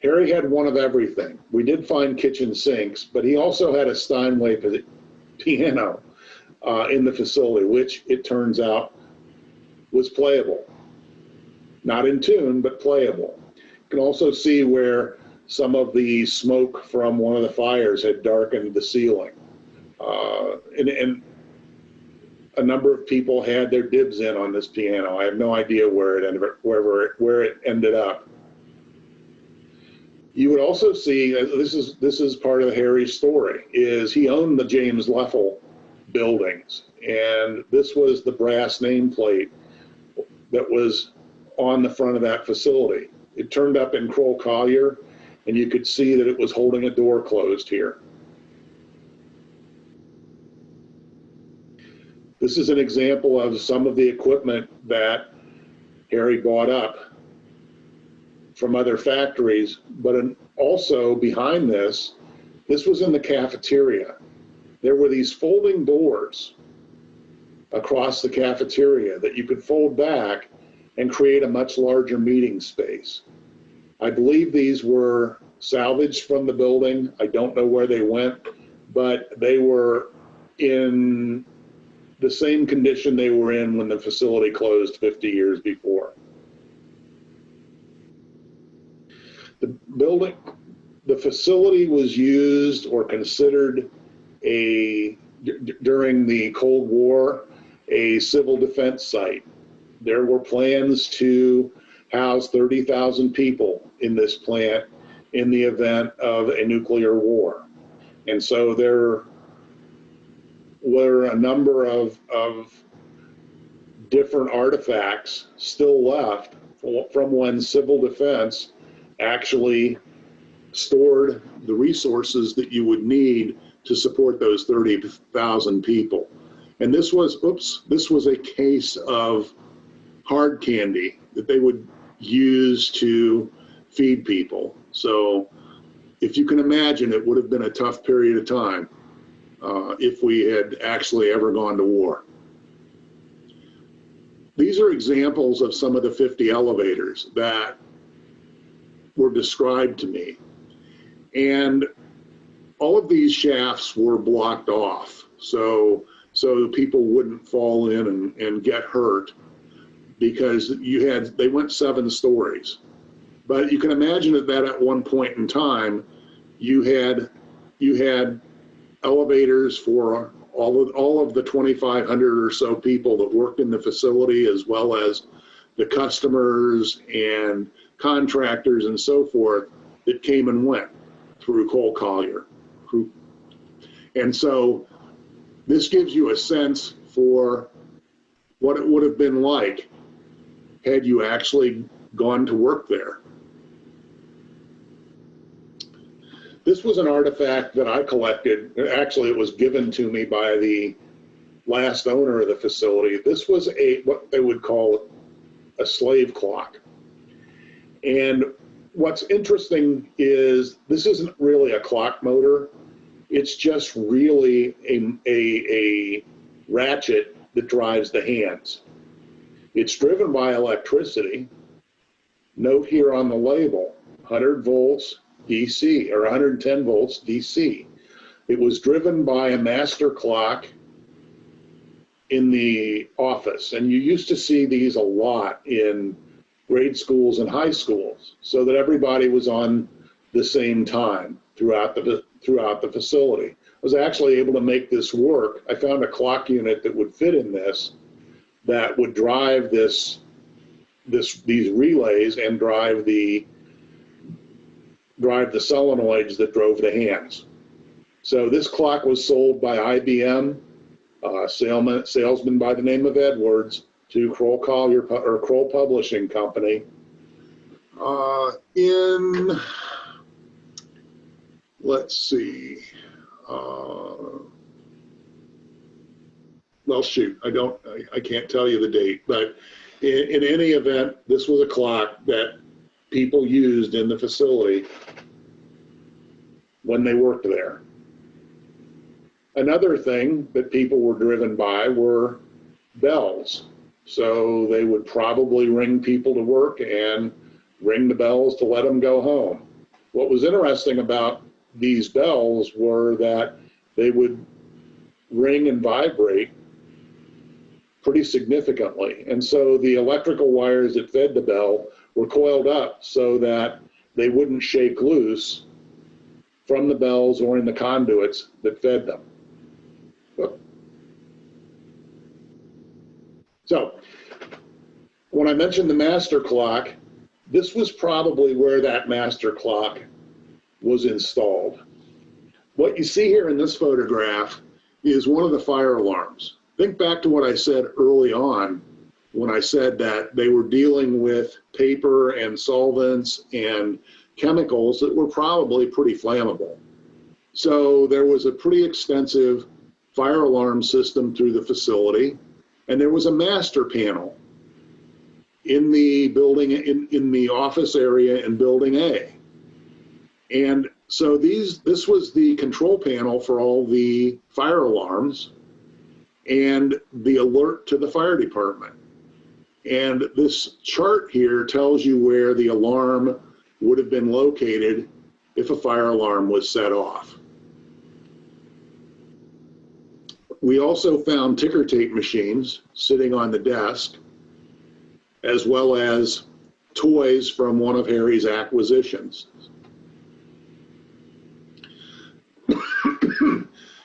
Harry had one of everything. We did find kitchen sinks, but he also had a Steinway piano in the facility, which it turns out was playable. Not in tune, but playable. You can also see where some of the smoke from one of the fires had darkened the ceiling. And a number of people had their dibs in on this piano. I have no idea where it ended up. You would also see, this is part of Harry's story, is he owned the James Leffel buildings, and this was the brass nameplate that was on the front of that facility. It turned up in Crowell-Collier, and you could see that it was holding a door closed here. This is an example of some of the equipment that Harry bought up from other factories, but also behind this was in the cafeteria. There were these folding doors across the cafeteria that you could fold back and create a much larger meeting space. I believe these were salvaged from the building. I don't know where they went, but they were in the same condition they were in when the facility closed 50 years before. The facility was used or considered during the Cold War, a civil defense site. There were plans to house 30,000 people in this plant in the event of a nuclear war. And so there were a number of different artifacts still left from when civil defense actually stored the resources that you would need to support those 30,000 people. And this was a case of hard candy that they would use to feed people. So if you can imagine, it would have been a tough period of time if we had actually ever gone to war. These are examples of some of the 50 elevators that were described to me. And all of these shafts were blocked off so people wouldn't fall in and get hurt, because they went 7 stories. But you can imagine that at one point in time, you had elevators for all of the 2,500 or so people that worked in the facility, as well as the customers and contractors and so forth that came and went through Crowell-Collier. And so this gives you a sense for what it would have been like had you actually gone to work there. This was an artifact that I collected. Actually, it was given to me by the last owner of the facility. This was what they would call a slave clock. And what's interesting is this isn't really a clock motor. It's just really a ratchet that drives the hands. It's driven by electricity. Note here on the label, 100 volts DC, or 110 volts DC. It was driven by a master clock in the office, and you used to see these a lot in grade schools and high schools, so that everybody was on the same time throughout the facility. I was actually able to make this work. I found a clock unit that would fit in this, that would drive these relays and drive the solenoids that drove the hands. So this clock was sold by IBM, salesman by the name of Edwards, to Crowell-Collier or Crowell Publishing Company in, let's see, well, shoot, I can't tell you the date, but in any event, this was a clock that people used in the facility when they worked there. Another thing that people were driven by were bells. So they would probably ring people to work and ring the bells to let them go home. What was interesting about these bells were that they would ring and vibrate pretty significantly. And so the electrical wires that fed the bell were coiled up so that they wouldn't shake loose from the bells or in the conduits that fed them. So when I mentioned the master clock, this was probably where that master clock was installed. What you see here in this photograph is one of the fire alarms. Think back to what I said early on when I said that they were dealing with paper and solvents and chemicals that were probably pretty flammable. So there was a pretty extensive fire alarm system through the facility, and there was a master panel in the building, in the office area in building A. And so this was the control panel for all the fire alarms and the alert to the fire department. And this chart here tells you where the alarm would have been located if a fire alarm was set off. We also found ticker tape machines sitting on the desk, as well as toys from one of Harry's acquisitions.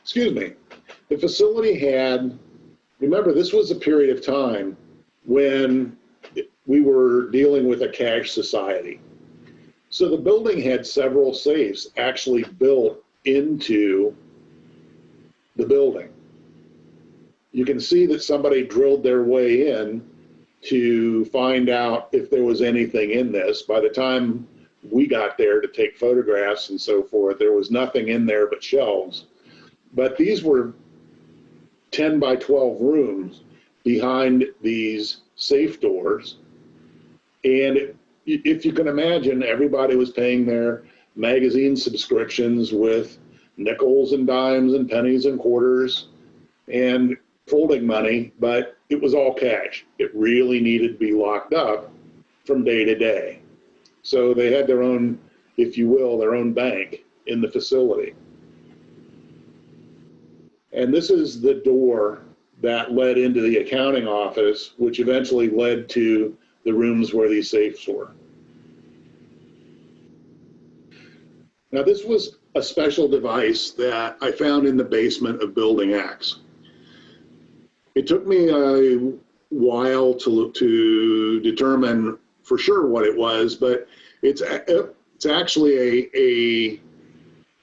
Excuse me. The facility had, remember, this was a period of time when we were dealing with a cash society. So the building had several safes actually built into the building. You can see that somebody drilled their way in to find out if there was anything in this. By the time we got there to take photographs and so forth, there was nothing in there but shelves. But these were 10 by 12 rooms behind these safe doors. And if you can imagine, everybody was paying their magazine subscriptions with nickels and dimes and pennies and quarters and folding money, but it was all cash. It really needed to be locked up from day to day. So they had their own, if you will, their own bank in the facility. And this is the door that led into the accounting office, which eventually led to the rooms where these safes were. Now, this was a special device that I found in the basement of Building X. It took me a while to determine for sure what it was, but it's actually a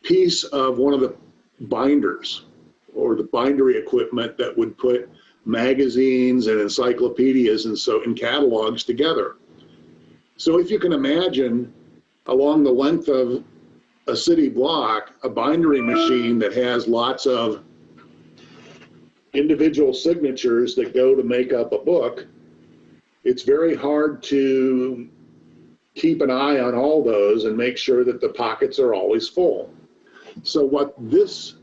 piece of one of the binders or the bindery equipment that would put magazines and encyclopedias and catalogs together. So if you can imagine, along the length of a city block, a bindery machine that has lots of individual signatures that go to make up a book, it's very hard to keep an eye on all those and make sure that the pockets are always full. So what this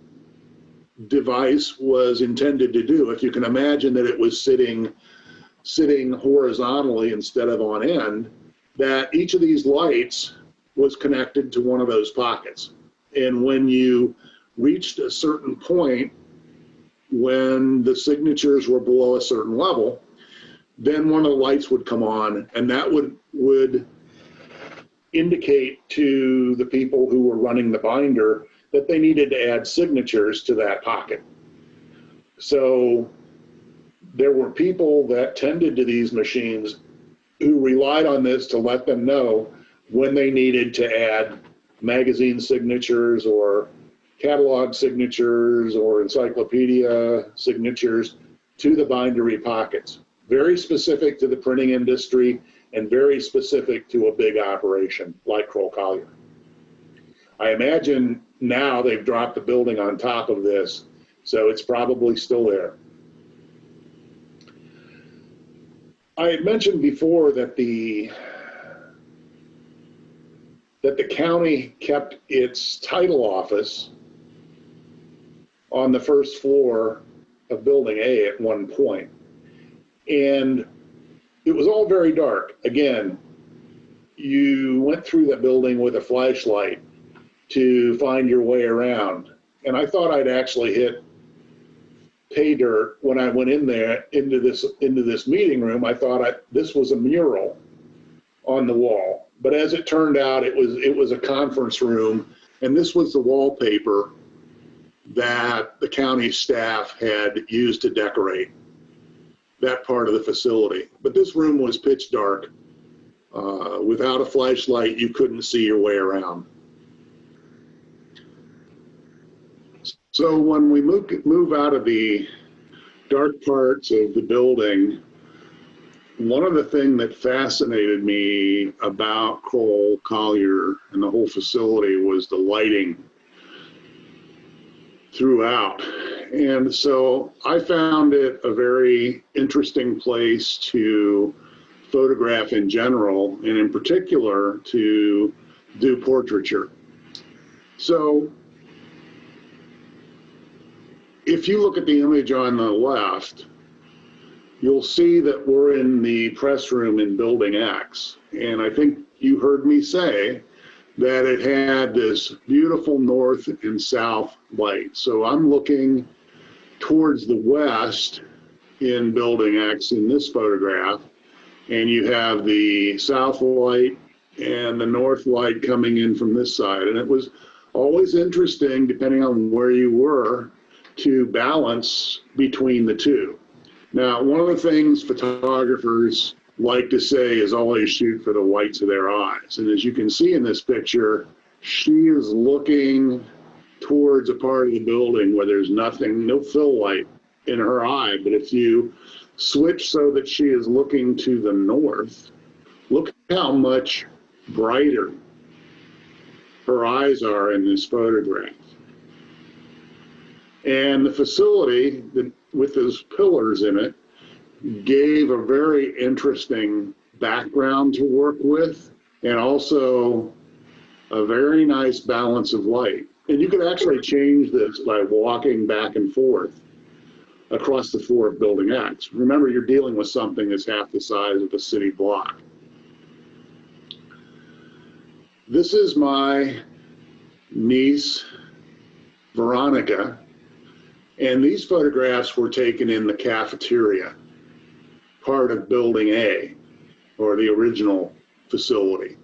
device was intended to do, if you can imagine that it was sitting horizontally instead of on end, that each of these lights was connected to one of those pockets. And when you reached a certain point, when the signatures were below a certain level, then one of the lights would come on, and that would indicate to the people who were running the binder that they needed to add signatures to that pocket. So there were people that tended to these machines who relied on this to let them know when they needed to add magazine signatures or catalog signatures or encyclopedia signatures to the bindery pockets. Very specific to the printing industry and very specific to a big operation like Crowell-Collier. I imagine now they've dropped the building on top of this, so it's probably still there. I had mentioned before that the county kept its title office on the first floor of Building A at one point. And it was all very dark. Again, you went through that building with a flashlight to find your way around. And I thought I'd actually hit pay dirt when I went in there into this meeting room. I thought this was a mural on the wall. But as it turned out, it was a conference room, and this was the wallpaper that the county staff had used to decorate that part of the facility. But this room was pitch dark. Without a flashlight, you couldn't see your way around. So when we move out of the dark parts of the building, one of the things that fascinated me about Crowell-Collier and the whole facility was the lighting throughout. And so I found it a very interesting place to photograph in general, and in particular to do portraiture. So if you look at the image on the left, you'll see that we're in the press room in Building X. And I think you heard me say that it had this beautiful north and south light. So I'm looking towards the west in Building X in this photograph, and you have the south light and the north light coming in from this side. And it was always interesting, depending on where you were, to balance between the two. Now, one of the things photographers like to say is always shoot for the whites of their eyes. And as you can see in this picture, she is looking towards a part of the building where there's nothing, no fill light in her eye. But if you switch so that she is looking to the north, look how much brighter her eyes are in this photograph. And the facility, with those pillars in it, gave a very interesting background to work with, and also a very nice balance of light. And you could actually change this by walking back and forth across the floor of Building X. Remember, you're dealing with something that's half the size of a city block. This is my niece, Veronica. And these photographs were taken in the cafeteria, part of Building A, or the original facility.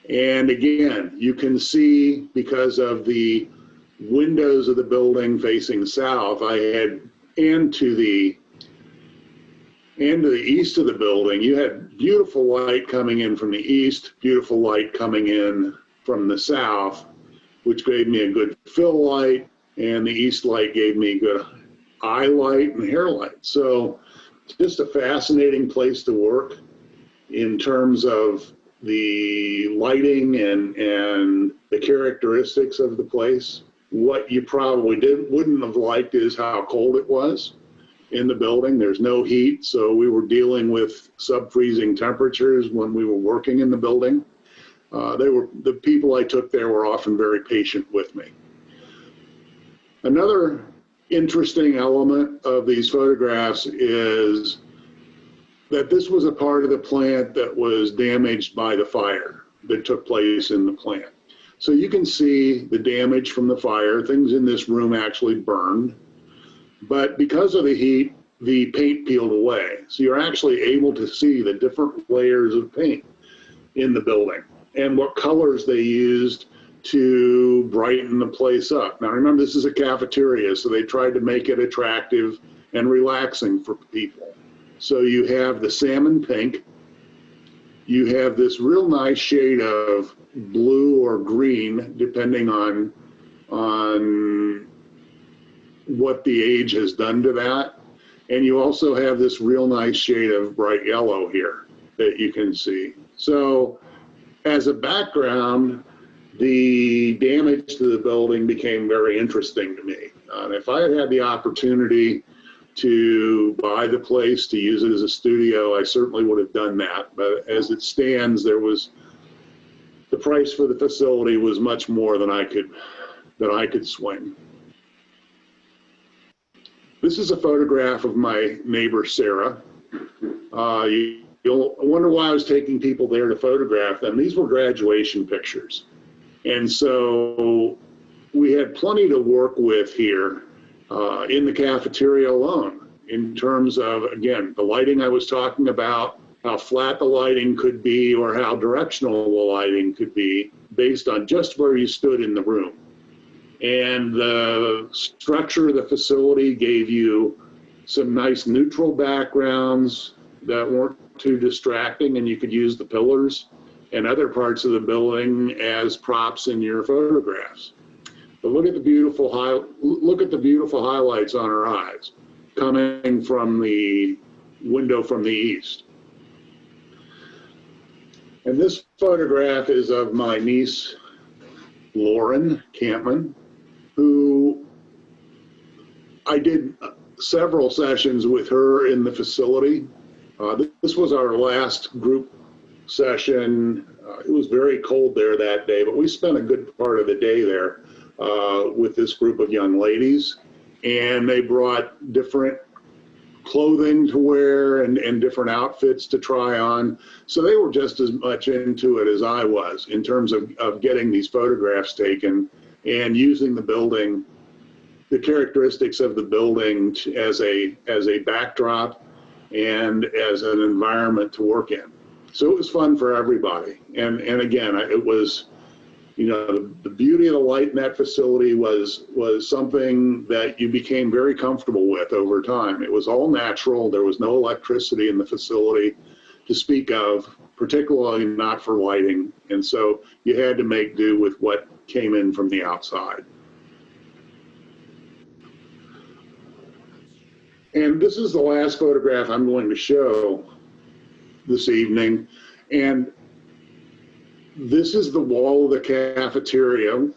And again, you can see, because of the windows of the building facing south, and to the east of the building, you had beautiful light coming in from the east, beautiful light coming in from the south, which gave me a good fill light. And the east light gave me good eye light and hair light. So just a fascinating place to work in terms of the lighting and the characteristics of the place. What you probably wouldn't have liked is how cold it was in the building. There's no heat, so we were dealing with sub-freezing temperatures when we were working in the building. The people I took there were often very patient with me. Another interesting element of these photographs is that this was a part of the plant that was damaged by the fire that took place in the plant. So you can see the damage from the fire. Things in this room actually burned, but because of the heat, the paint peeled away. So you're actually able to see the different layers of paint in the building and what colors they used to brighten the place up. Now remember, this is a cafeteria, so they tried to make it attractive and relaxing for people. So you have the salmon pink, you have this real nice shade of blue or green, depending on what the age has done to that. And you also have this real nice shade of bright yellow here that you can see. So as a background, the damage to the building became very interesting to me. If I had had the opportunity to buy the place to use it as a studio, I certainly would have done that. But as it stands, the price for the facility was much more than I could swing. This is a photograph of my neighbor, Sarah. You'll wonder why I was taking people there to photograph them. These were graduation pictures. And so we had plenty to work with here in the cafeteria alone, in terms of, again, the lighting I was talking about, how flat the lighting could be or how directional the lighting could be based on just where you stood in the room. And the structure of the facility gave you some nice neutral backgrounds that weren't too distracting, and you could use the pillars and other parts of the building as props in your photographs. But look at the beautiful highlights on her eyes coming from the window from the east. And this photograph is of my niece, Lauren Kampman, who I did several sessions with her in the facility. This was our last group session. It was very cold there that day, but we spent a good part of the day there with this group of young ladies, and they brought different clothing to wear and different outfits to try on. So they were just as much into it as I was in terms of getting these photographs taken and using the building, the characteristics of the building as a backdrop and as an environment to work in. So it was fun for everybody. And again, it was, you know, the beauty of the light in that facility was something that you became very comfortable with over time. It was all natural. There was no electricity in the facility to speak of, particularly not for lighting. And so you had to make do with what came in from the outside. And this is the last photograph I'm going to show this evening. And this is the wall of the cafeteria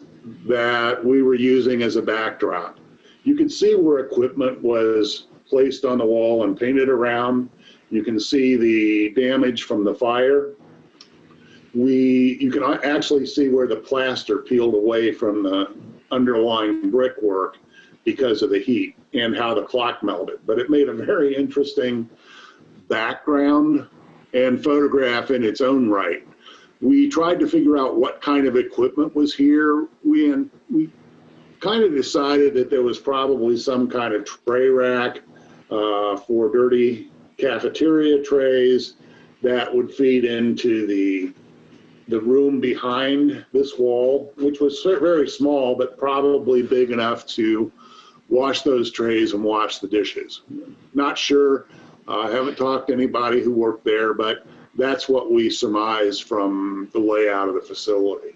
that we were using as a backdrop. You can see where equipment was placed on the wall and painted around. You can see the damage from the fire. You can actually see where the plaster peeled away from the underlying brickwork because of the heat and how the clock melted. But it made a very interesting background and photograph in its own right. We tried to figure out what kind of equipment was here. We kind of decided that there was probably some kind of tray rack for dirty cafeteria trays that would feed into the room behind this wall, which was very small, but probably big enough to wash those trays and wash the dishes. Not sure, I haven't talked to anybody who worked there, but that's what we surmised from the layout of the facility.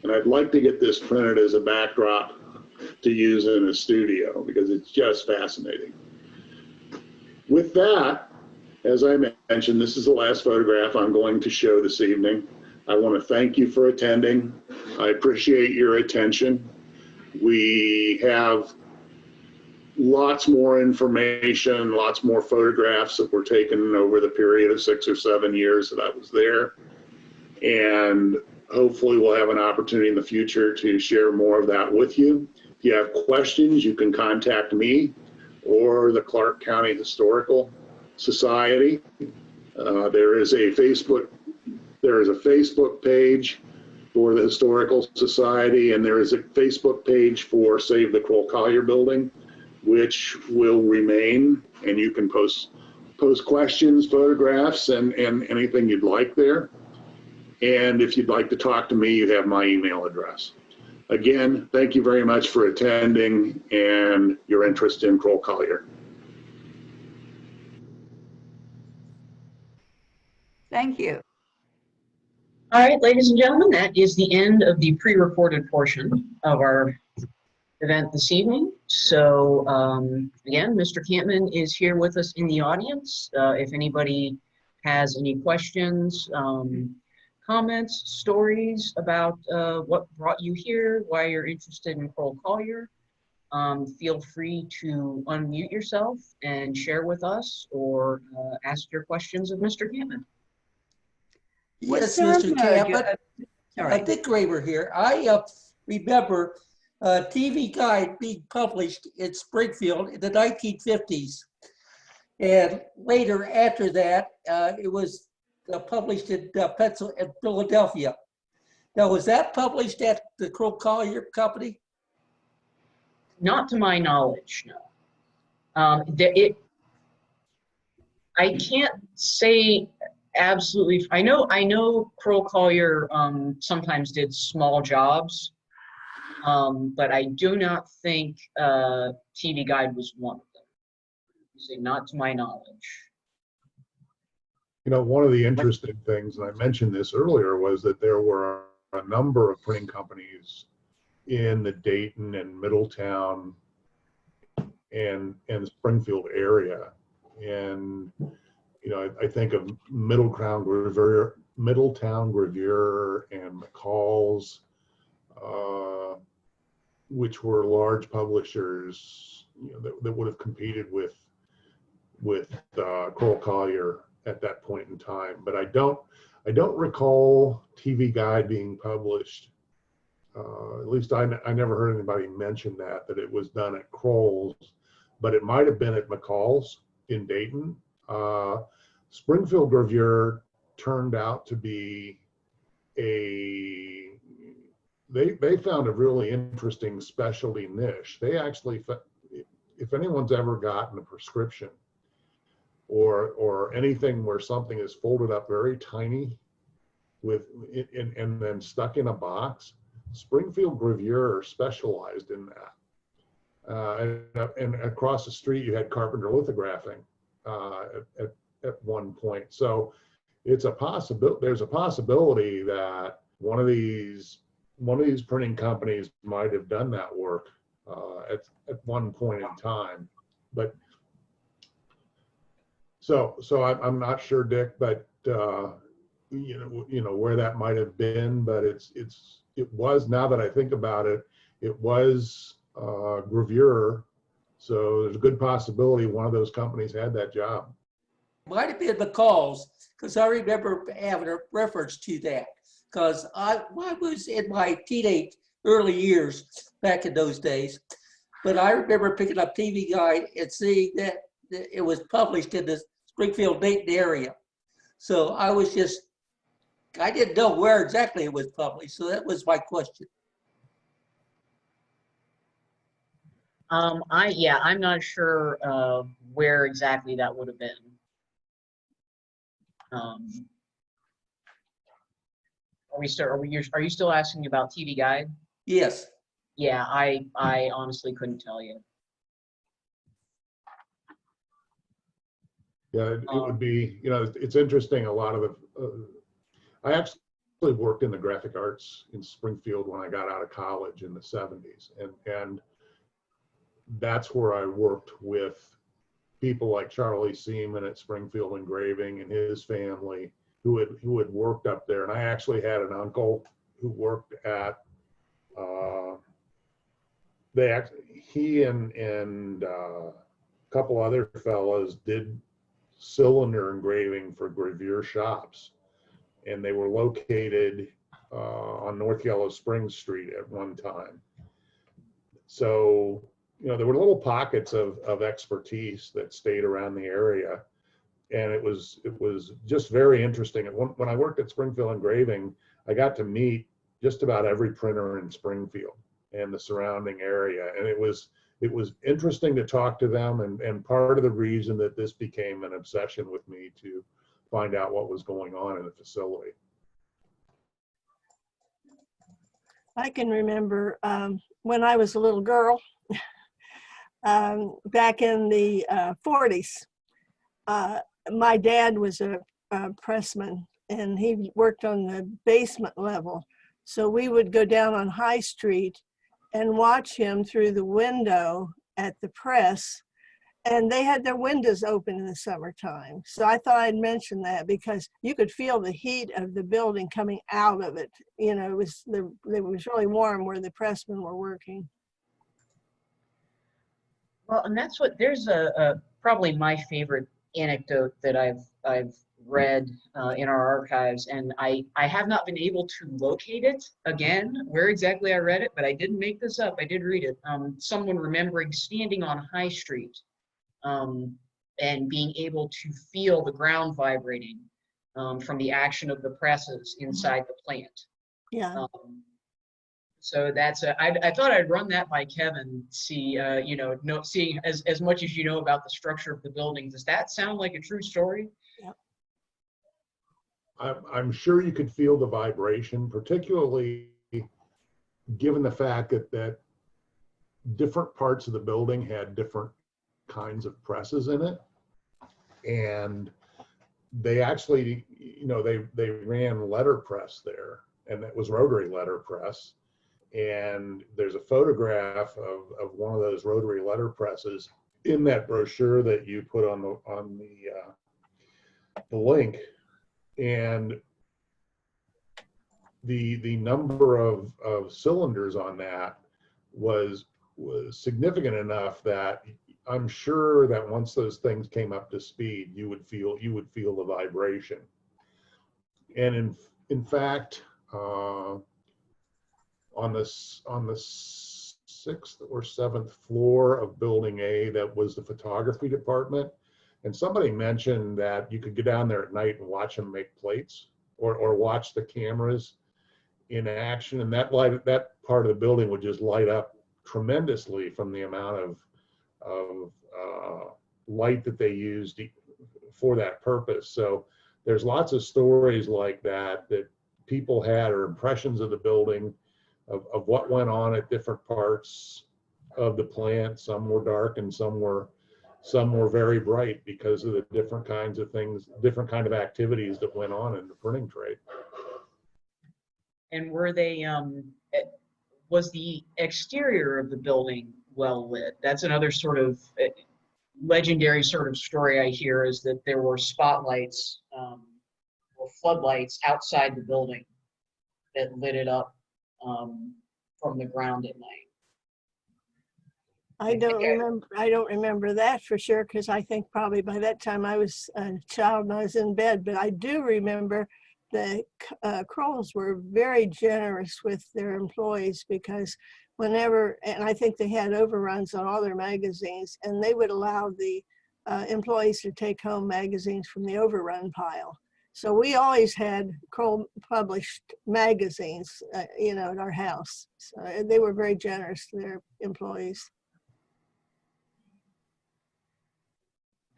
And I'd like to get this printed as a backdrop to use in a studio because it's just fascinating. With that, as I mentioned, this is the last photograph I'm going to show this evening. I want to thank you for attending. I appreciate your attention. We have lots more information, lots more photographs that were taken over the period of 6 or 7 years that I was there. And hopefully we'll have an opportunity in the future to share more of that with you. If you have questions, you can contact me or the Clark County Historical Society. There is a Facebook page for the Historical Society, and there is a Facebook page for Save the Crowell-Collier Building, which will remain, and you can post questions, photographs, and anything you'd like there. And if you'd like to talk to me, you have my email address. Again, thank you very much for attending and your interest in Crowell-Collier. Thank you. All right, ladies and gentlemen, that is the end of the pre-recorded portion of our event this evening. So again, Mr. Kampman is here with us in the audience. If anybody has any questions, comments, stories about what brought you here, why you're interested in Crowell-Collier, feel free to unmute yourself and share with us or ask your questions of Mr. Kampman. Yes, Mr. Kampman. Dick Graber here. I remember TV Guide being published in Springfield in the 1950s. And later after that, it was published in Philadelphia. Now, was that published at the Crowell-Collier company? Not to my knowledge, no. I can't say absolutely. I know Crowell-Collier sometimes did small jobs, but I do not think TV Guide was one of them. So not to my knowledge. You know, one of the interesting things, and I mentioned this earlier, was that there were a number of printing companies in the Dayton and Middletown and Springfield area. And, you know, I think of Middletown Gravure and McCall's, which were large publishers, you know, that would have competed with Crowell-Collier at that point in time. But I don't recall TV Guide being published. At least I never heard anybody mention that it was done at Crowell's, but it might have been at McCall's in Dayton. Springfield Gravure turned out to be they found a really interesting specialty niche. They actually, if anyone's ever gotten a prescription or anything where something is folded up very tiny and then stuck in a box, Springfield Gravure specialized in that. And across the street, you had Carpenter Lithographing at one point. So it's a possibility. There's a possibility that one of these printing companies might have done that work at one point in time. But so I'm not sure, Dick, but you know where that might have been. But it was, now that I think about it, it was Gravure. So there's a good possibility one of those companies had that job. Might have been McCall's, because I remember having a reference to that. Because I was in my teenage early years back in those days, but I remember picking up TV Guide and seeing that it was published in the Springfield, Dayton area. So I didn't know where exactly it was published. So that was my question. I'm not sure where exactly that would have been. Are you still asking about TV Guide? Yes. Yeah, I honestly couldn't tell you. Yeah, it would be, you know, it's interesting. A lot of I actually worked in the graphic arts in Springfield when I got out of college in the 70s. And that's where I worked with people like Charlie Seaman at Springfield Engraving and his family who had worked up there. And I actually had an uncle who worked at, he and a couple other fellas did cylinder engraving for gravure shops. And they were located on North Yellow Springs Street at one time. So, you know, there were little pockets of expertise that stayed around the area. And it was just very interesting. When I worked at Springfield Engraving, I got to meet just about every printer in Springfield and the surrounding area. And it was interesting to talk to them, and part of the reason that this became an obsession with me to find out what was going on in the facility. I can remember when I was a little girl, back in the 40s, my dad was a pressman, and he worked on the basement level. So we would go down on High Street and watch him through the window at the press. And they had their windows open in the summertime. So I thought I'd mention that because you could feel the heat of the building coming out of it. You know, it was really warm where the pressmen were working. Well, and that's what there's a probably my favorite anecdote that I've read in our archives, and I have not been able to locate it again where exactly I read it, but I didn't make this up. I did read it. Someone remembering standing on High Street and being able to feel the ground vibrating from the action of the presses inside the plant. Yeah. So that's I thought I'd run that by Kevin, see, seeing as much as you know about the structure of the building. Does that sound like a true story? Yep. I'm sure you could feel the vibration, particularly given the fact that different parts of the building had different kinds of presses in it. And they actually, they ran letterpress there, and that was rotary letterpress. And there's a photograph of one of those rotary letterpresses in that brochure that you put on the link. And the number of cylinders on that was significant enough that I'm sure that once those things came up to speed, you would feel the vibration. And in fact, on the 6th or 7th floor of Building A, that was the photography department. And somebody mentioned that you could go down there at night and watch them make plates, or watch the cameras in action. And that part of the building would just light up tremendously from the amount of light that they used for that purpose. So there's lots of stories like that people had, or impressions of the building, of what went on at different parts of the plant. Some were dark and some were very bright because of the different kinds of things, different kind of activities that went on in the printing trade. And were they, was the exterior of the building well lit? That's another sort of legendary sort of story I hear, is that there were spotlights or floodlights outside the building that lit it up from the ground at night. I don't remember that for sure, because I think probably by that time I was a child and I was in bed. But I do remember the Crowells were very generous with their employees, because whenever, and I think they had overruns on all their magazines, and they would allow the employees to take home magazines from the overrun pile. So we always had Crowell published magazines, at our house. So they were very generous to their employees.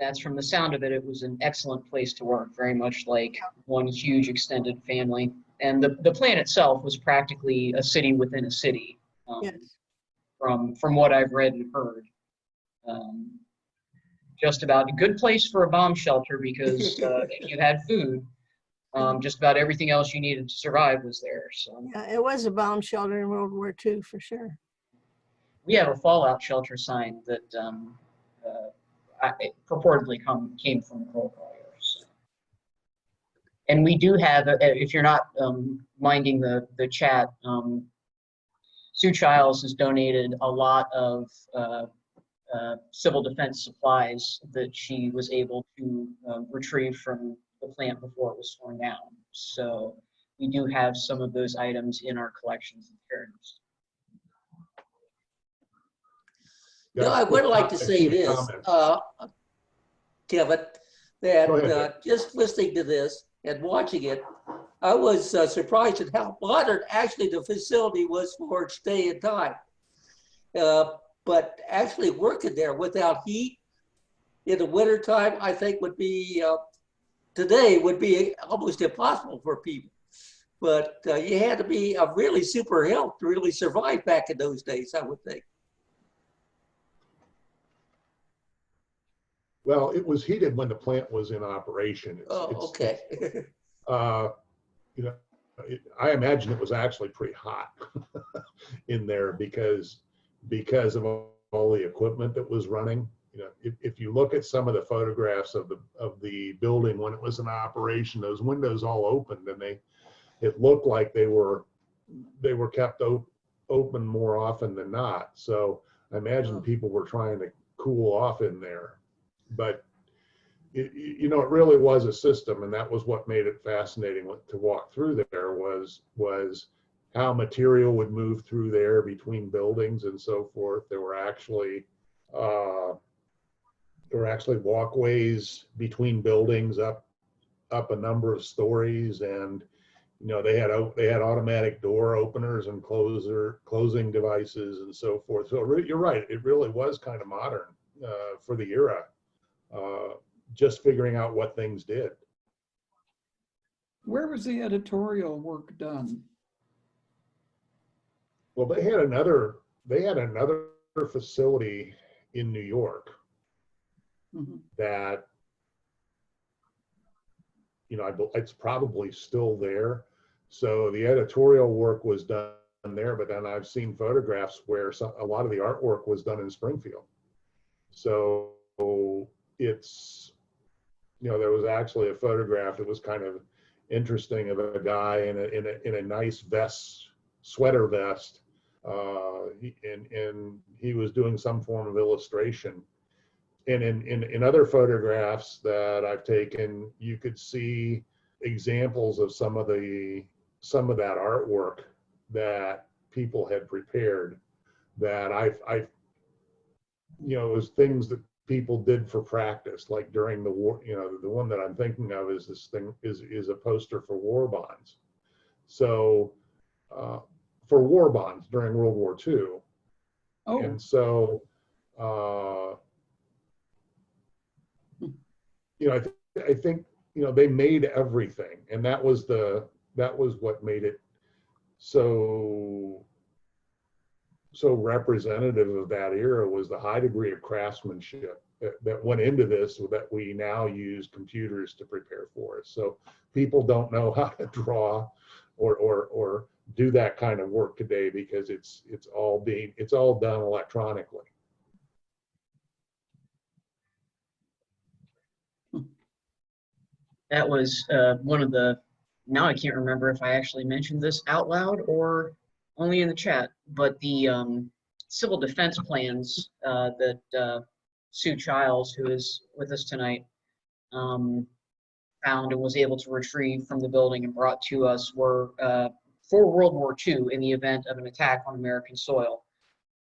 That's, from the sound of it, it was an excellent place to work, very much like one huge extended family. And the plant itself was practically a city within a city, Yes. from what I've read and heard. Just about a good place for a bomb shelter, because if you had food, just about everything else you needed to survive was there. So Yeah, it was a bomb shelter in World War II for sure. we have a fallout shelter sign that it purportedly came from Crowell-Collier. So. And we do have, if you're not minding the chat, Sue Childs has donated a lot of civil defense supplies that she was able to retrieve from the plant before it was torn down. So we do have some of those items in our collections and cares. I would like to say this, Kevin, that just listening to this and watching it, I was surprised at how modern actually the facility was for its day and time. But actually working there without heat in the wintertime, I think would be, today would be almost impossible for people. But you had to be a really super health to really survive back in those days, I would think. Well, it was heated when the plant was in operation. Okay. I imagine it was actually pretty hot in there because of all the equipment that was running. If you look at some of the photographs of the building when it was in operation, those windows all opened, and it looked like they were kept open more often than not. So I imagine people were trying to cool off in there. But it really was a system, and that was what made it fascinating to walk through there was how material would move through there between buildings and so forth. There were actually walkways between buildings up a number of stories, and they had automatic door openers and closing devices and so forth. So you're right, it really was kind of modern for the era, just figuring out what things did. Where was the editorial work done? Well, they had another facility in New York that, it's probably still there. So the editorial work was done there, but then I've seen photographs where a lot of the artwork was done in Springfield. So it's, there was actually a photograph that was kind of interesting of a guy in a nice sweater vest, and he was doing some form of illustration. And in other photographs that I've taken, you could see examples of some of that artwork that people had prepared, that it was things that people did for practice, like during the war. The one that I'm thinking of is this thing is a poster for war bonds. So for war bonds during World War II. Oh. And so I think they made everything, and that was what made it so representative of that era, was the high degree of craftsmanship that went into this, that we now use computers to prepare for us. So people don't know how to draw or do that kind of work today, because it's all done electronically. That was one of the, now I can't remember if I actually mentioned this out loud or only in the chat, but the civil defense plans that Sue Childs, who is with us tonight, found and was able to retrieve from the building and brought to us were for World War II in the event of an attack on American soil,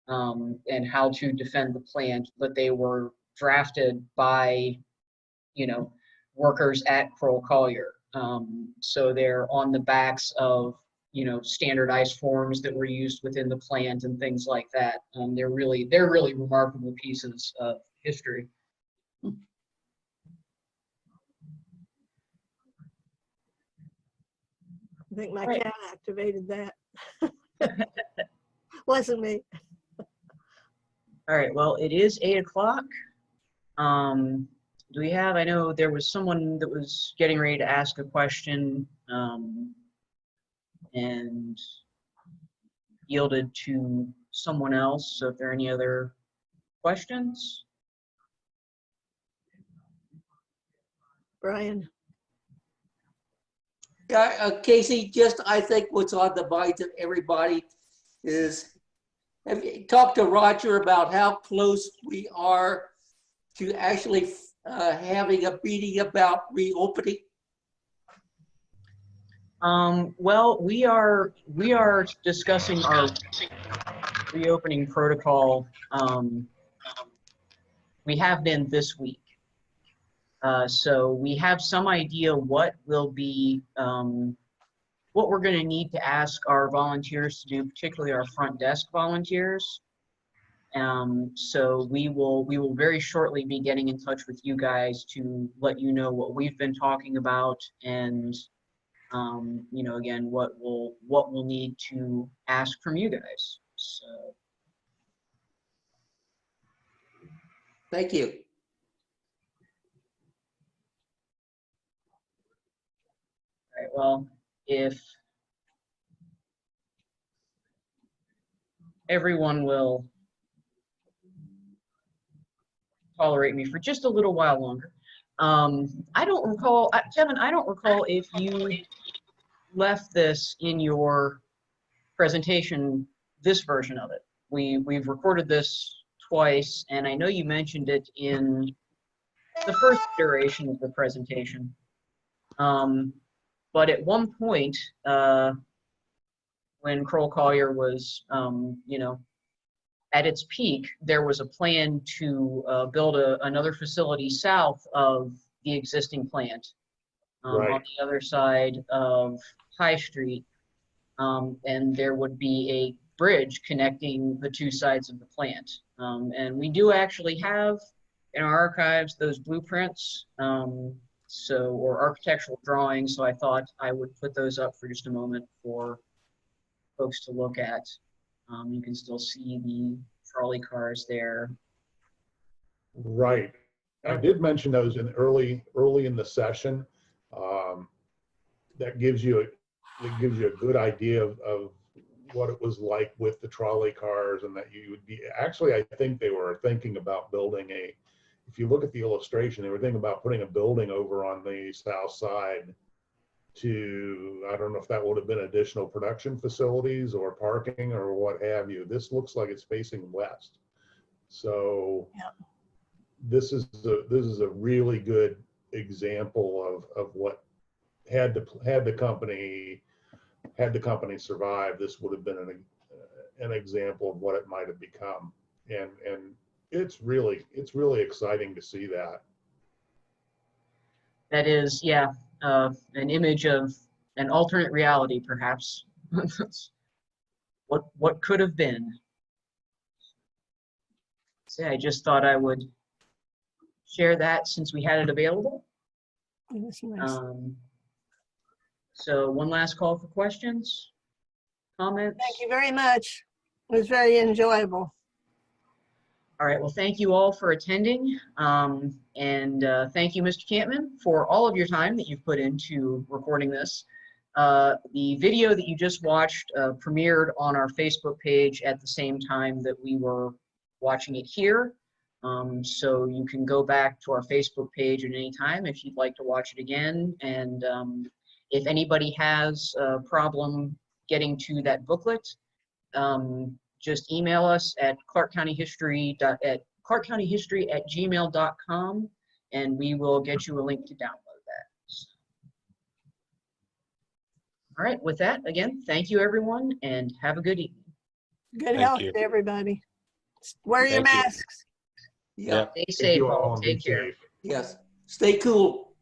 and how to defend the plant. But they were drafted by, workers at Crowell-Collier. So they're on the backs of, standardized forms that were used within the plant and things like that. They're really remarkable pieces of history. I think my Right. cat activated that. Wasn't me. All right, well, it is 8 o'clock. Do we have, I know there was someone that was getting ready to ask a question, and yielded to someone else. So if there are any other questions? Brian. Casey, I think what's on the minds of everybody is, have you talked to Roger about how close we are to actually having a meeting about reopening? Well, we are discussing our reopening protocol. We have been this week. So we have some idea what will be, what we're going to need to ask our volunteers to do, particularly our front desk volunteers. So we will very shortly be getting in touch with you guys to let you know what we've been talking about, and again, what we'll need to ask from you guys. So Thank you. all right, well, if everyone will tolerate me for just a little while longer. I don't recall, Kevin, I don't recall if you left this in your presentation, this version of it. We've recorded this twice, and I know you mentioned it in the first iteration of the presentation. But at one point, when Crowell-Collier was, at its peak, there was a plan to build another facility south of the existing plant, Right. on the other side of High Street, and there would be a bridge connecting the two sides of the plant. And we do actually have in our archives those blueprints, or architectural drawings, so I thought I would put those up for just a moment for folks to look at. You can still see the trolley cars there. Right. I did mention those in early in the session. That gives you a good idea of what it was like with the trolley cars, and that you would be actually, I think they were thinking about building if you look at the illustration, they were thinking about putting a building over on the south side to, I don't know if that would have been additional production facilities or parking or what have you. This looks like it's facing west. So Yep. This is a really good example of what had the company survived, this would have been an example of what it might have become. And it's really exciting to see that. That is, yeah, an image of an alternate reality, perhaps. What could have been. So I just thought I would share that since we had it available. That's nice. So one last call for questions, comments. Thank you very much. It was very enjoyable. All right, well, thank you all for attending. And thank you, Mr. Kampman, for all of your time that you've put into recording this. The video that you just watched premiered on our Facebook page at the same time that we were watching it here. So you can go back to our Facebook page at any time if you'd like to watch it again. And if anybody has a problem getting to that booklet, just email us at clarkcountyhistory@gmail.com, and we will get you a link to download that. All right, with that, again, thank you everyone, and have a good evening. Good health to everybody. Wear your Thank you. masks. Yeah, Stay Thank safe, you all, all. and be Take care. safe. yes. Stay cool.